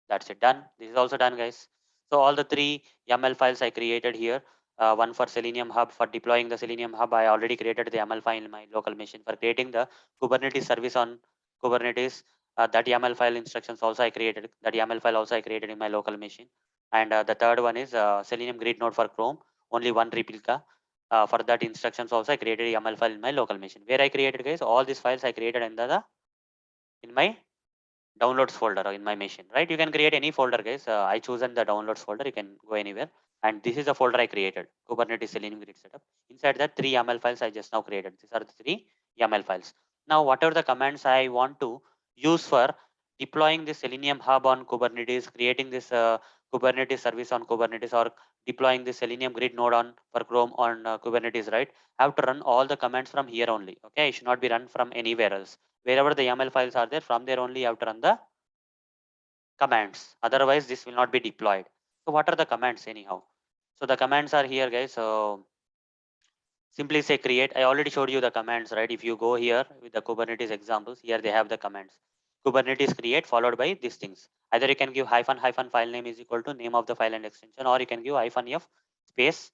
That's it, done. This is also done, guys. So all the three YAML files I created here, one for Selenium Hub, for deploying the Selenium Hub, I already created the YAML file in my local machine. For creating the Kubernetes service on Kubernetes, that YAML file instructions also I created. That YAML file also I created in my local machine. And the third one is Selenium grid node for Chrome, only one replica. For that instructions also I created a YAML file in my local machine. Where I created, guys, all these files I created in the in my downloads folder in my machine, right? You can create any folder, guys. I chosen the downloads folder. You can go anywhere. And this is the folder I created, Kubernetes Selenium grid setup. Inside that, three YAML files I just now created. These are the three YAML files. Now, what are the commands I want to use for deploying the Selenium hub on Kubernetes, creating this Kubernetes service on Kubernetes, or deploying the Selenium grid node on for Chrome on Kubernetes, right? I have to run all the commands from here only. Okay, it should not be run from anywhere else. Wherever the YAML files are there, from there only you have to run the commands. Otherwise, this will not be deployed. So what are the commands anyhow? So the commands are here, guys. So simply say create. I already showed you the commands, right? If you go here with the Kubernetes examples, here they have the commands. Kubernetes create followed by these things. Either you can give hyphen hyphen file name is equal to name of the file and extension, or you can give hyphen f space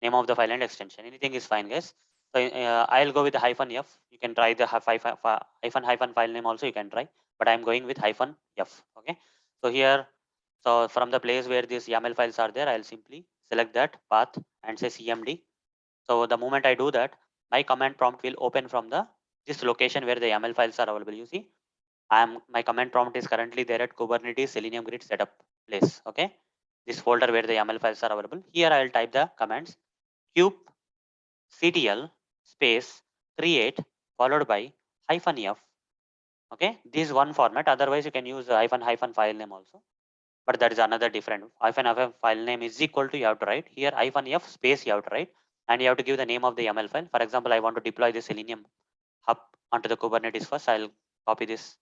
name of the file and extension. Anything is fine, guys. So I'll go with the hyphen f. You can try the hyphen hyphen file name also. You can try, but I'm going with hyphen f. Okay. So here, so from the place where these YAML files are there, I'll simply select that path and say cmd. So the moment I do that, my command prompt will open from the this location where the YAML files are available. You see, my command prompt is currently there at Kubernetes Selenium grid setup place. Okay, this folder where the YAML files are available. Here I'll type the commands kubectl space create followed by hyphen f. Okay, this is one format. Otherwise, you can use hyphen hyphen file name also. But that is another different. Hyphen hyphen file name is equal to, you have to write here hyphen f space you have to write, and you have to give the name of the YAML file. For example, I want to deploy the Selenium hub onto the Kubernetes first. I'll copy this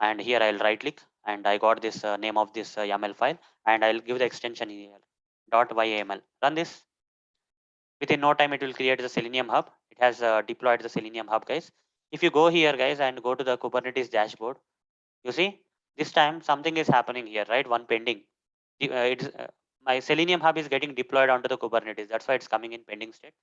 and here I'll right click and I got this name of this YAML file, and I'll give the extension here .yaml. Run this. Within no time, it will create the Selenium hub. It has deployed the Selenium hub, guys. If you go here, guys, and go to the Kubernetes dashboard, you see this time something is happening here, right? One pending. It's my Selenium hub is getting deployed onto the Kubernetes. That's why it's coming in pending state.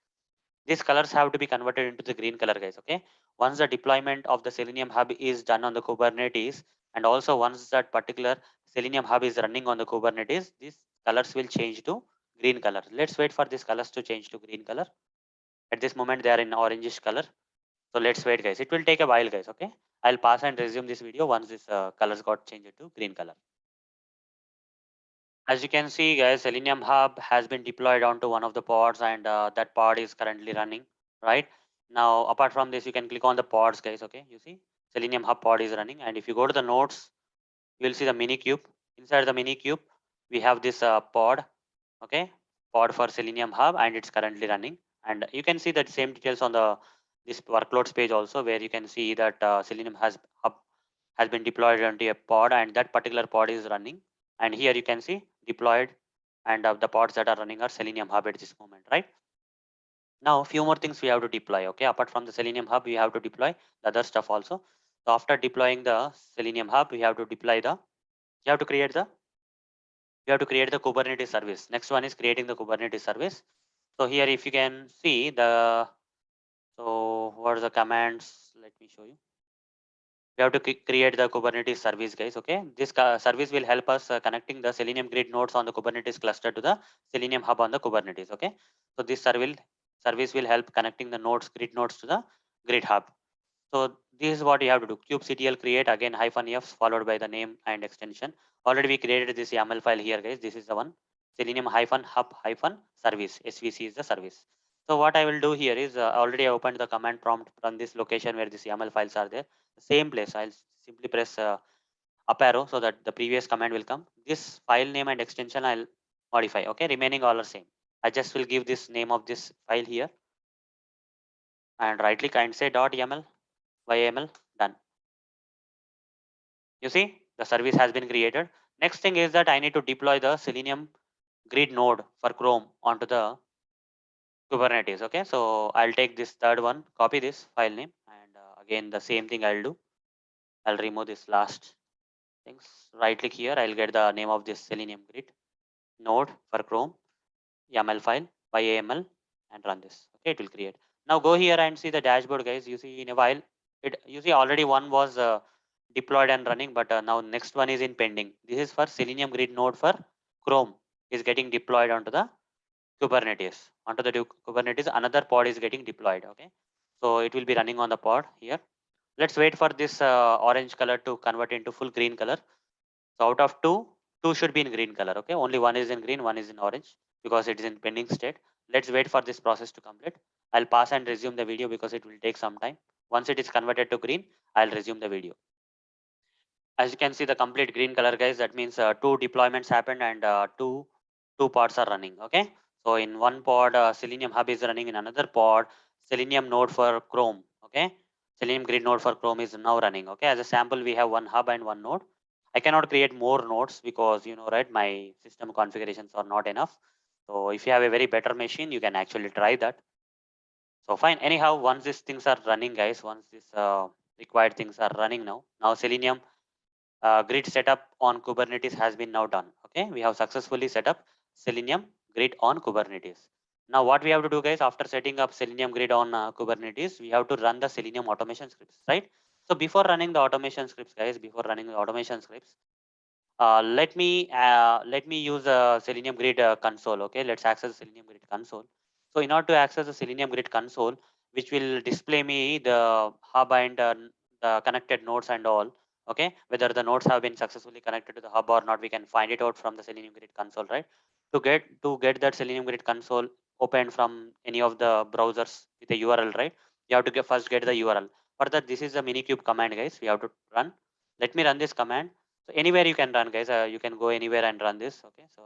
These colors have to be converted into the green color, guys. Okay. Once the deployment of the Selenium hub is done on the Kubernetes, and also once that particular Selenium hub is running on the Kubernetes, these colors will change to green color. Let's wait for these colors to change to green color. At this moment, they are in orangish color. So let's wait, guys. It will take a while, guys. Okay. I'll pass and resume this video once this colors got changed to green color. As you can see, guys, Selenium Hub has been deployed onto one of the pods, and that pod is currently running, right? Now, apart from this, you can click on the pods, guys. Okay, you see Selenium Hub pod is running, and if you go to the nodes, you will see the Minikube. Inside the Minikube, we have this pod, okay, pod for Selenium Hub, and it's currently running. And you can see that same details on the this workloads page also, where you can see that Selenium Hub has been deployed onto a pod, and that particular pod is running. And here you can see deployed, and the pods that are running are Selenium Hub at this moment, right? Now, a few more things we have to deploy. Okay, apart from the Selenium Hub, we have to deploy the other stuff also. So after deploying the Selenium Hub, we have to deploy the you have to create the you have to create the Kubernetes service. Next one is creating the Kubernetes service. So here, if you can see the what are the commands? Let me show you. We have to create the Kubernetes service, guys. Okay, this service will help us connecting the Selenium Grid nodes on the Kubernetes cluster to the Selenium Hub on the Kubernetes. Okay, so this service will help connecting the nodes, grid nodes to the Grid Hub. So this is what you have to do. kubectl create again -f followed by the name and extension. Already we created this YAML file here, guys. This is the one. Selenium -hub service. SVC is the service. So what I will do here is already I opened the command prompt from this location where these YAML files are there. The same place. I'll simply press up arrow so that the previous command will come. This file name and extension I'll modify. Okay, remaining all are same. I just will give this name of this file here and right click and say .yaml YAML done. You see the service has been created. Next thing is that I need to deploy the Selenium Grid node for Chrome onto the Kubernetes. Okay, so I'll take this third one, copy this file name, and again the same thing I'll do. I'll remove this last things. Right click here. I'll get the name of this Selenium Grid node for Chrome, YAML file, YAML, and run this. Okay, it will create. Now go here and see the dashboard, guys. You see in a while, you see already one was deployed and running, but now next one is in pending. This is for Selenium Grid node for Chrome is getting deployed onto the Kubernetes. Onto the Kubernetes, another pod is getting deployed. Okay, so it will be running on the pod here. Let's wait for this orange color to convert into full green color. So out of two should be in green color. Okay, only one is in green, one is in orange because it is in pending state. Let's wait for this process to complete. I'll pass and resume the video because it will take some time. Once it is converted to green, I'll resume the video. As you can see the complete green color, guys, that means two deployments happened and two pods are running. Okay, so in one pod Selenium hub is running, in another pod Selenium node for Chrome. Okay, Selenium grid node for Chrome is now running. Okay, as a sample we have one hub and one node. I cannot create more nodes because right, my system configurations are not enough. So if you have a very better machine, you can actually try that. So fine, anyhow, once these things are running, guys, once these required things are running, now Selenium grid setup on Kubernetes has been now done. Okay, we have successfully set up Selenium grid on Kubernetes. Now what we have to do, guys, after setting up Selenium grid on Kubernetes, we have to run the Selenium automation scripts, right? So before running the automation scripts, guys, let me use a Selenium grid console. Okay, let's access Selenium grid console. So in order to access the Selenium grid console, which will display me the hub and the connected nodes and all. Okay, whether the nodes have been successfully connected to the hub or not, we can find it out from the Selenium grid console, right? To get that Selenium grid console open from any of the browsers with a URL, right? You have to first get the URL. For that, this is the minikube command, guys. We have to run. Let me run this command. So anywhere you can run, guys. You can go anywhere and run this. Okay, so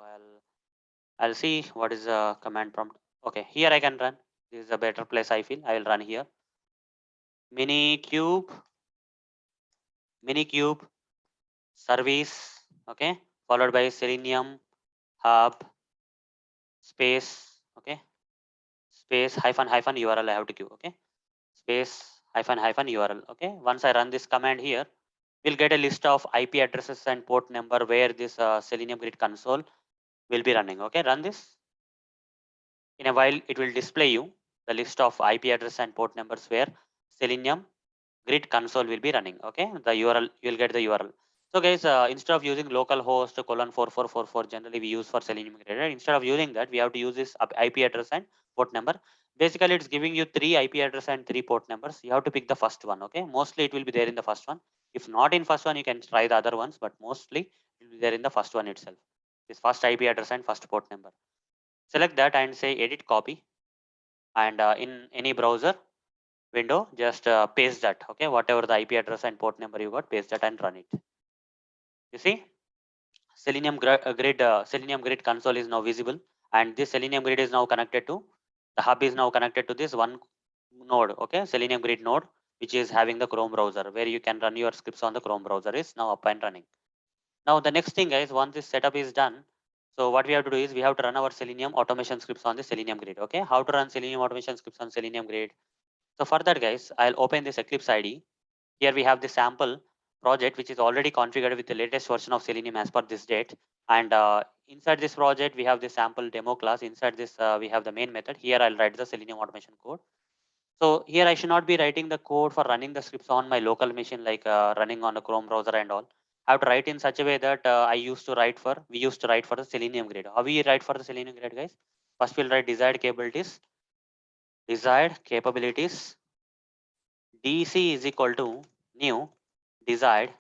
I'll see what is the command prompt. Okay, here I can run. This is a better place, I feel. I will run here. Minikube service. Okay, followed by Selenium hub space. Okay, space hyphen URL I have to give. Okay, space hyphen URL. Okay, once I run this command here, we'll get a list of IP addresses and port number where this Selenium grid console will be running. Okay, run this. In a while, it will display you the list of IP address and port numbers where Selenium grid console will be running. Okay, the URL, you'll get the URL. So guys, instead of using localhost colon 4444 generally we use for Selenium grid, right? Instead of using that, we have to use this IP address and port number. Basically, it's giving you 3 IP address and 3 port numbers. You have to pick the first one. Okay, mostly it will be there in the first one. If not in first one, you can try the other ones, but mostly it will be there in the first one itself. This first IP address and first port number. Select that and say edit copy, and in any browser window just paste that. Okay, whatever the IP address and port number you got, paste that and run it. You see, Selenium grid console is now visible, and this Selenium grid is now connected to the hub is now connected to this one node. Okay, Selenium grid node, which is having the Chrome browser where you can run your scripts on the Chrome browser, is now up and running. Now the next thing, guys, once this setup is done, so what we have to do is we have to run our Selenium automation scripts on the Selenium grid. Okay, how to run Selenium automation scripts on Selenium grid? So for that, guys, I'll open this Eclipse IDE. Here we have the sample project which is already configured with the latest version of Selenium as per this date. And inside this project, we have the sample demo class. Inside this, we have the main method. Here I'll write the Selenium automation code. So here I should not be writing the code for running the scripts on my local machine, like running on a Chrome browser and all. I have to write in such a way that we used to write for the Selenium grid. How we write for the Selenium grid, guys? First we'll write desired capabilities. DC is equal to new desired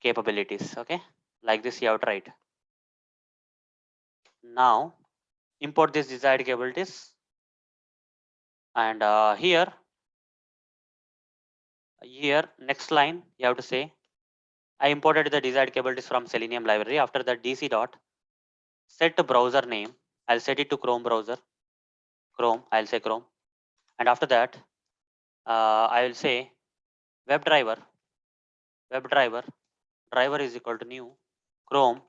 capabilities. Okay, like this you have to write. Now import this desired capabilities, and here next line you have to say I imported the desired capabilities from Selenium library. After that, DC dot set browser name. I'll set it to Chrome browser. Chrome. I'll say Chrome, and after that I will say web driver. Web driver. Driver is equal to new Chrome,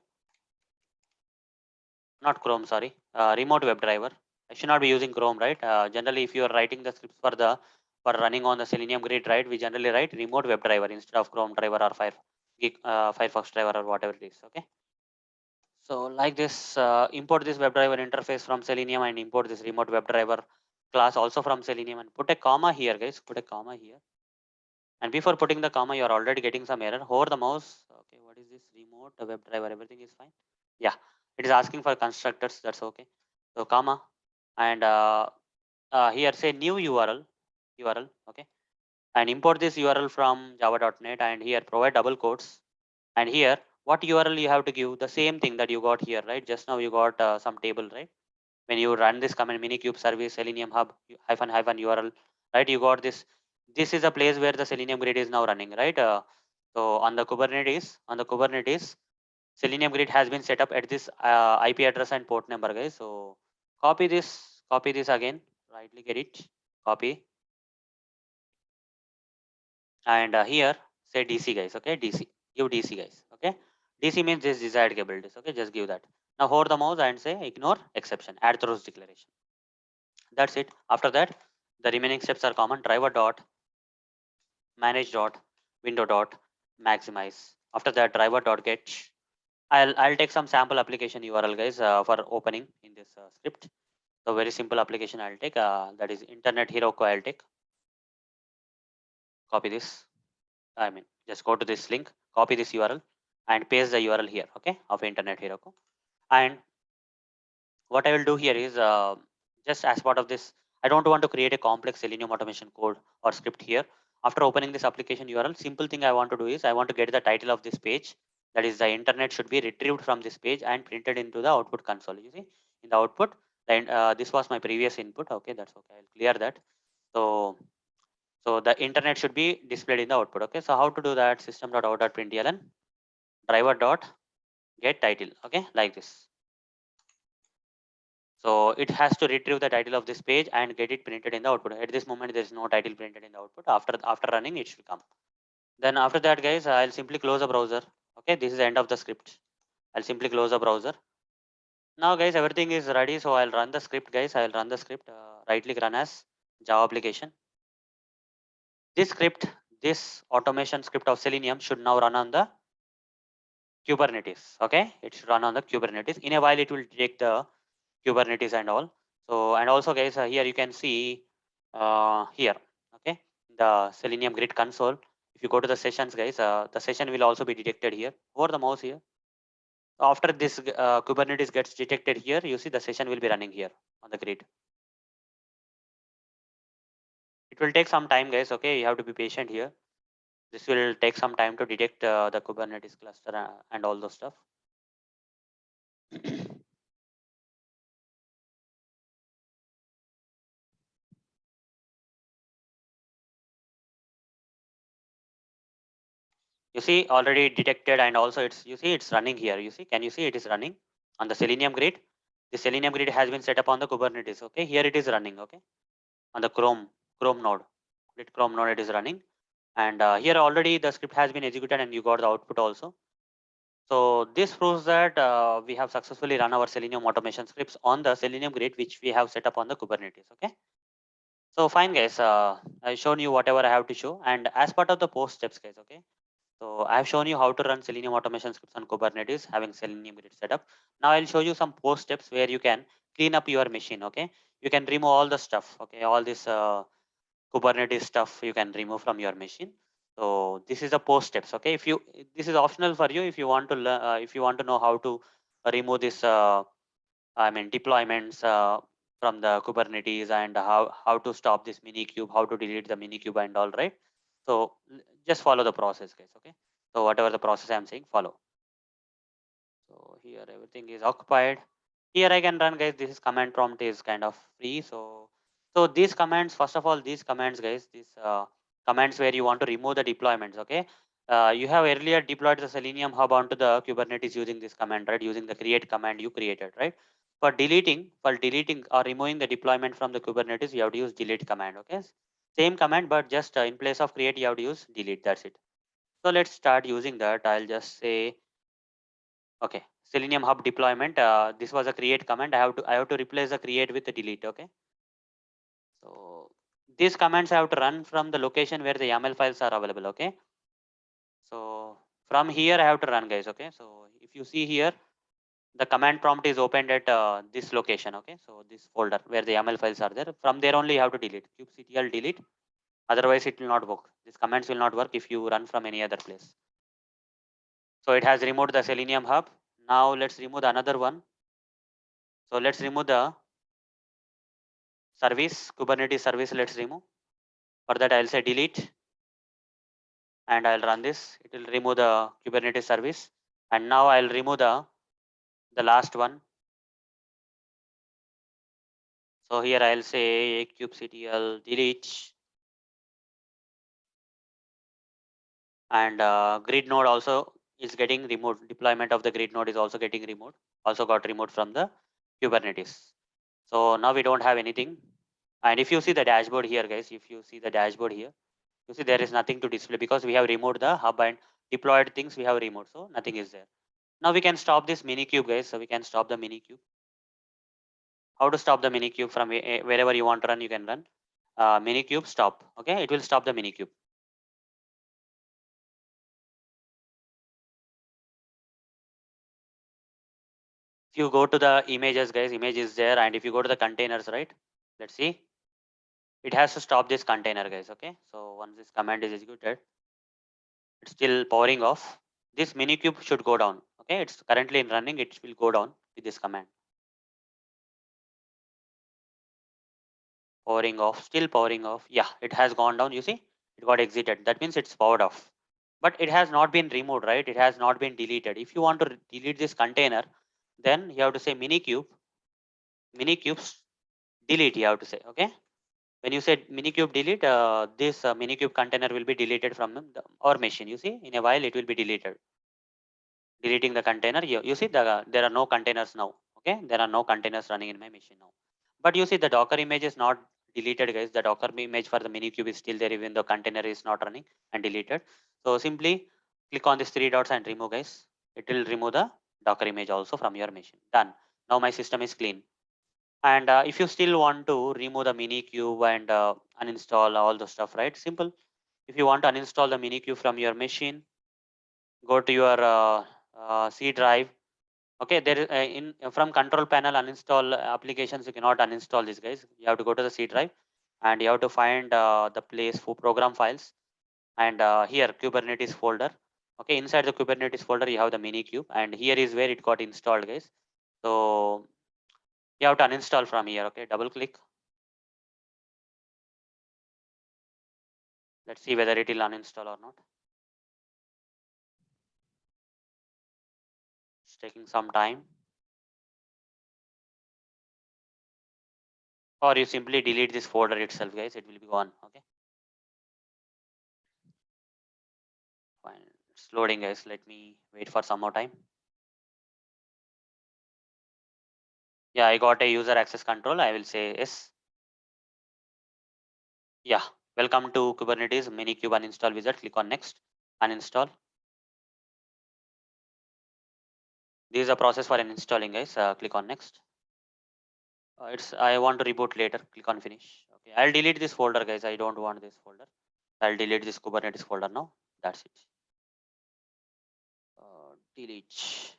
not Chrome, sorry, remote web driver. I should not be using Chrome, right? Generally, if you are writing the scripts for running on the Selenium grid, right, we generally write remote web driver instead of Chrome driver or Firefox driver or whatever it is. Okay. So like this, import this WebDriver interface from Selenium and import this remote WebDriver class also from Selenium and put a comma here, guys. Put a comma here. And before putting the comma, you are already getting some error. Hover the mouse. Okay, what is this remote WebDriver? Everything is fine. Yeah, it is asking for constructors. That's okay. So comma, and here say new URL. Okay, and import this URL from java.net, and here provide double quotes, and here what URL you have to give, the same thing that you got here, right? Just now you got some table, right? When you run this command minikube service Selenium hub hyphen URL, right? You got this. This is a place where the Selenium grid is now running, right? So on the Kubernetes, Selenium grid has been set up at this IP address and port number, guys. So copy this again, right click edit, copy, and here say DC, guys. Okay, DC, give DC, guys. Okay, DC means this desired capabilities. Okay, just give that. Now hover the mouse and say ignore exception, add throws declaration. That's it. After that, the remaining steps are common. Driver dot manage dot window dot maximize. After that, driver dot get. I'll take some sample application URL, guys, for opening in this script. So very simple application I'll take. That is Internet Heroku. I'll take. Copy this. I mean, just go to this link, copy this URL, and paste the URL here. Okay, of Internet Heroku. And what I will do here is just as part of this, I don't want to create a complex Selenium automation code or script here. After opening this application URL, simple thing I want to do is I want to get the title of this page. That is, the internet should be retrieved from this page and printed into the output console. You see, in the output, then this was my previous input. Okay, that's okay. I'll clear that. So the internet should be displayed in the output. Okay, so how to do that? System.out.println driver dot get title. Okay, like this. So it has to retrieve the title of this page and get it printed in the output. At this moment, there is no title printed in the output. After running, it should come. Then after that, guys, I'll simply close the browser. Okay, this is the end of the script. I'll simply close the browser. Now, guys, everything is ready. So I'll run the script, guys. I'll run the script. Right click, run as Java application. This automation script of Selenium should now run on the Kubernetes. Okay, it should run on the Kubernetes. In a while, it will detect the Kubernetes and all. So, and also guys, here you can see here, okay, the Selenium Grid console. If you go to the sessions, guys, the session will also be detected here. Over the mouse here. After this Kubernetes gets detected here, you see the session will be running here on the grid. It will take some time, guys. Okay, you have to be patient here. This will take some time to detect the Kubernetes cluster and all those stuff. You see already detected, and also it's, you see it's running here. You see, can you see it is running on the Selenium grid? The Selenium grid has been set up on the Kubernetes. Okay, here it is running. Okay, on the Chrome node, grid Chrome node it is running, and here already the script has been executed and you got the output also. So this proves that we have successfully run our Selenium automation scripts on the Selenium grid, which we have set up on the Kubernetes. Okay. So fine, guys. I shown you whatever I have to show, and as part of the post steps, guys. Okay. So I have shown you how to run Selenium automation scripts on Kubernetes having Selenium grid setup. Now I'll show you some post steps where you can clean up your machine. Okay. You can remove all the stuff. Okay. All this Kubernetes stuff you can remove from your machine. So this is the post steps. Okay. If you, this is optional for you if you want to learn, if you want to know how to remove this I mean deployments from the Kubernetes, and how to stop this Minikube, how to delete the Minikube and all, right? So just follow the process, guys. Okay. So whatever the process I'm saying, follow. So here everything is occupied. Here I can run, guys. This is command prompt is kind of free. So these commands, first of all, these commands, guys, these commands where you want to remove the deployments. Okay. You have earlier deployed the Selenium hub onto the Kubernetes using this command, right? Using the create command you created, right? For deleting or removing the deployment from the Kubernetes, you have to use delete command. Okay. Same command, but just in place of create, you have to use delete. That's it. So let's start using that. I'll just say, okay, Selenium Hub deployment. This was a create command. I have to replace the create with the delete. Okay. So these commands I have to run from the location where the YAML files are available. Okay. So from here I have to run, guys. Okay. So if you see here, the command prompt is opened at this location. Okay. So this folder where the YAML files are there. From there only you have to delete kubectl delete. Otherwise it will not work. These commands will not work if you run from any other place. So it has removed the Selenium Hub. Now let's remove the another one. So let's remove the service, Kubernetes service. Let's remove. For that, I'll say delete and I'll run this. It will remove the Kubernetes service. And now I'll remove the last one. So here I'll say kubectl delete, and grid node also is getting removed. Deployment of the grid node is also getting removed. Also got removed from the Kubernetes. So now we don't have anything. And if you see the dashboard here, guys, if you see the dashboard here, you see there is nothing to display because we have removed the hub and deployed things we have removed. So nothing is there. Now we can stop this Minikube, guys. So we can stop the Minikube. How to stop the Minikube from wherever you want to run, you can run. Minikube stop. Okay, it will stop the Minikube. If you go to the images, guys, image is there, and if you go to the containers, right? Let's see. It has to stop this container, guys. Okay. So once this command is executed, it's still powering off. This Minikube should go down. Okay, it's currently in running. It will go down with this command. Powering off, still powering off. Yeah, it has gone down. You see, it got exited. That means it's powered off. But it has not been removed, right? It has not been deleted. If you want to delete this container, then you have to say minikubes delete. You have to say, okay. When you say minikube delete, this minikube container will be deleted from our machine. You see, in a while it will be deleted. Deleting the container. You see, there are no containers now. Okay, there are no containers running in my machine now. But you see, the Docker image is not deleted, guys. The Docker image for the Minikube is still there, even though container is not running and deleted. So simply click on these three dots and remove, guys. It will remove the Docker image also from your machine. Done. Now my system is clean. And if you still want to remove the Minikube and uninstall all the stuff, right? Simple. If you want to uninstall the Minikube from your machine, go to your C drive. Okay, there is in from control panel uninstall applications. You cannot uninstall this, guys. You have to go to the C drive, and you have to find the place for program files, and here Kubernetes folder. Okay, inside the Kubernetes folder you have the Minikube, and here is where it got installed, guys. So you have to uninstall from here. Okay, double click. Let's see whether it will uninstall or not. It's taking some time. Or you simply delete this folder itself, guys. It will be gone. Okay, fine. It's loading, guys. Let me wait for some more time. Yeah, I got a user access control. I will say yes. Yeah, welcome to Kubernetes Minikube uninstall wizard. Click on next, uninstall. This is a process for uninstalling, guys. Click on next. It's I want to reboot later. Click on finish. Okay, I'll delete this folder, guys. I don't want this folder. I'll delete this Kubernetes folder now. That's it. Delete.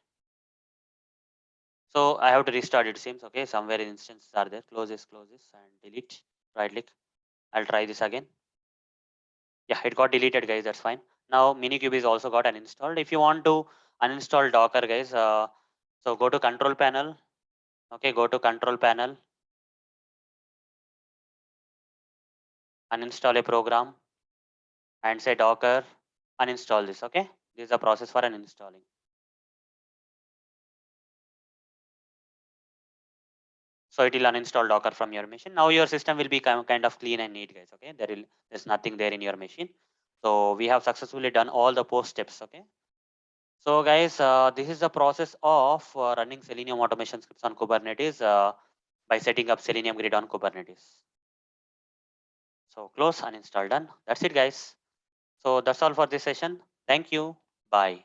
So I have to restart, it seems. Okay, somewhere instances are there. Close this, and delete. Right click. I'll try this again. Yeah, it got deleted, guys. That's fine. Now Minikube is also got uninstalled. If you want to uninstall Docker, guys, so go to control panel. Okay, go to control panel. Uninstall a program and say Docker. Uninstall this. Okay, this is a process for uninstalling. So it will uninstall Docker from your machine. Now your system will be kind of clean and neat, guys. Okay, there's nothing there in your machine. So we have successfully done all the post steps. Okay. So guys, this is the process of running Selenium automation scripts on Kubernetes by setting up Selenium Grid on Kubernetes. So close, uninstall, done. That's it, guys. So that's all for this session. Thank you. Bye.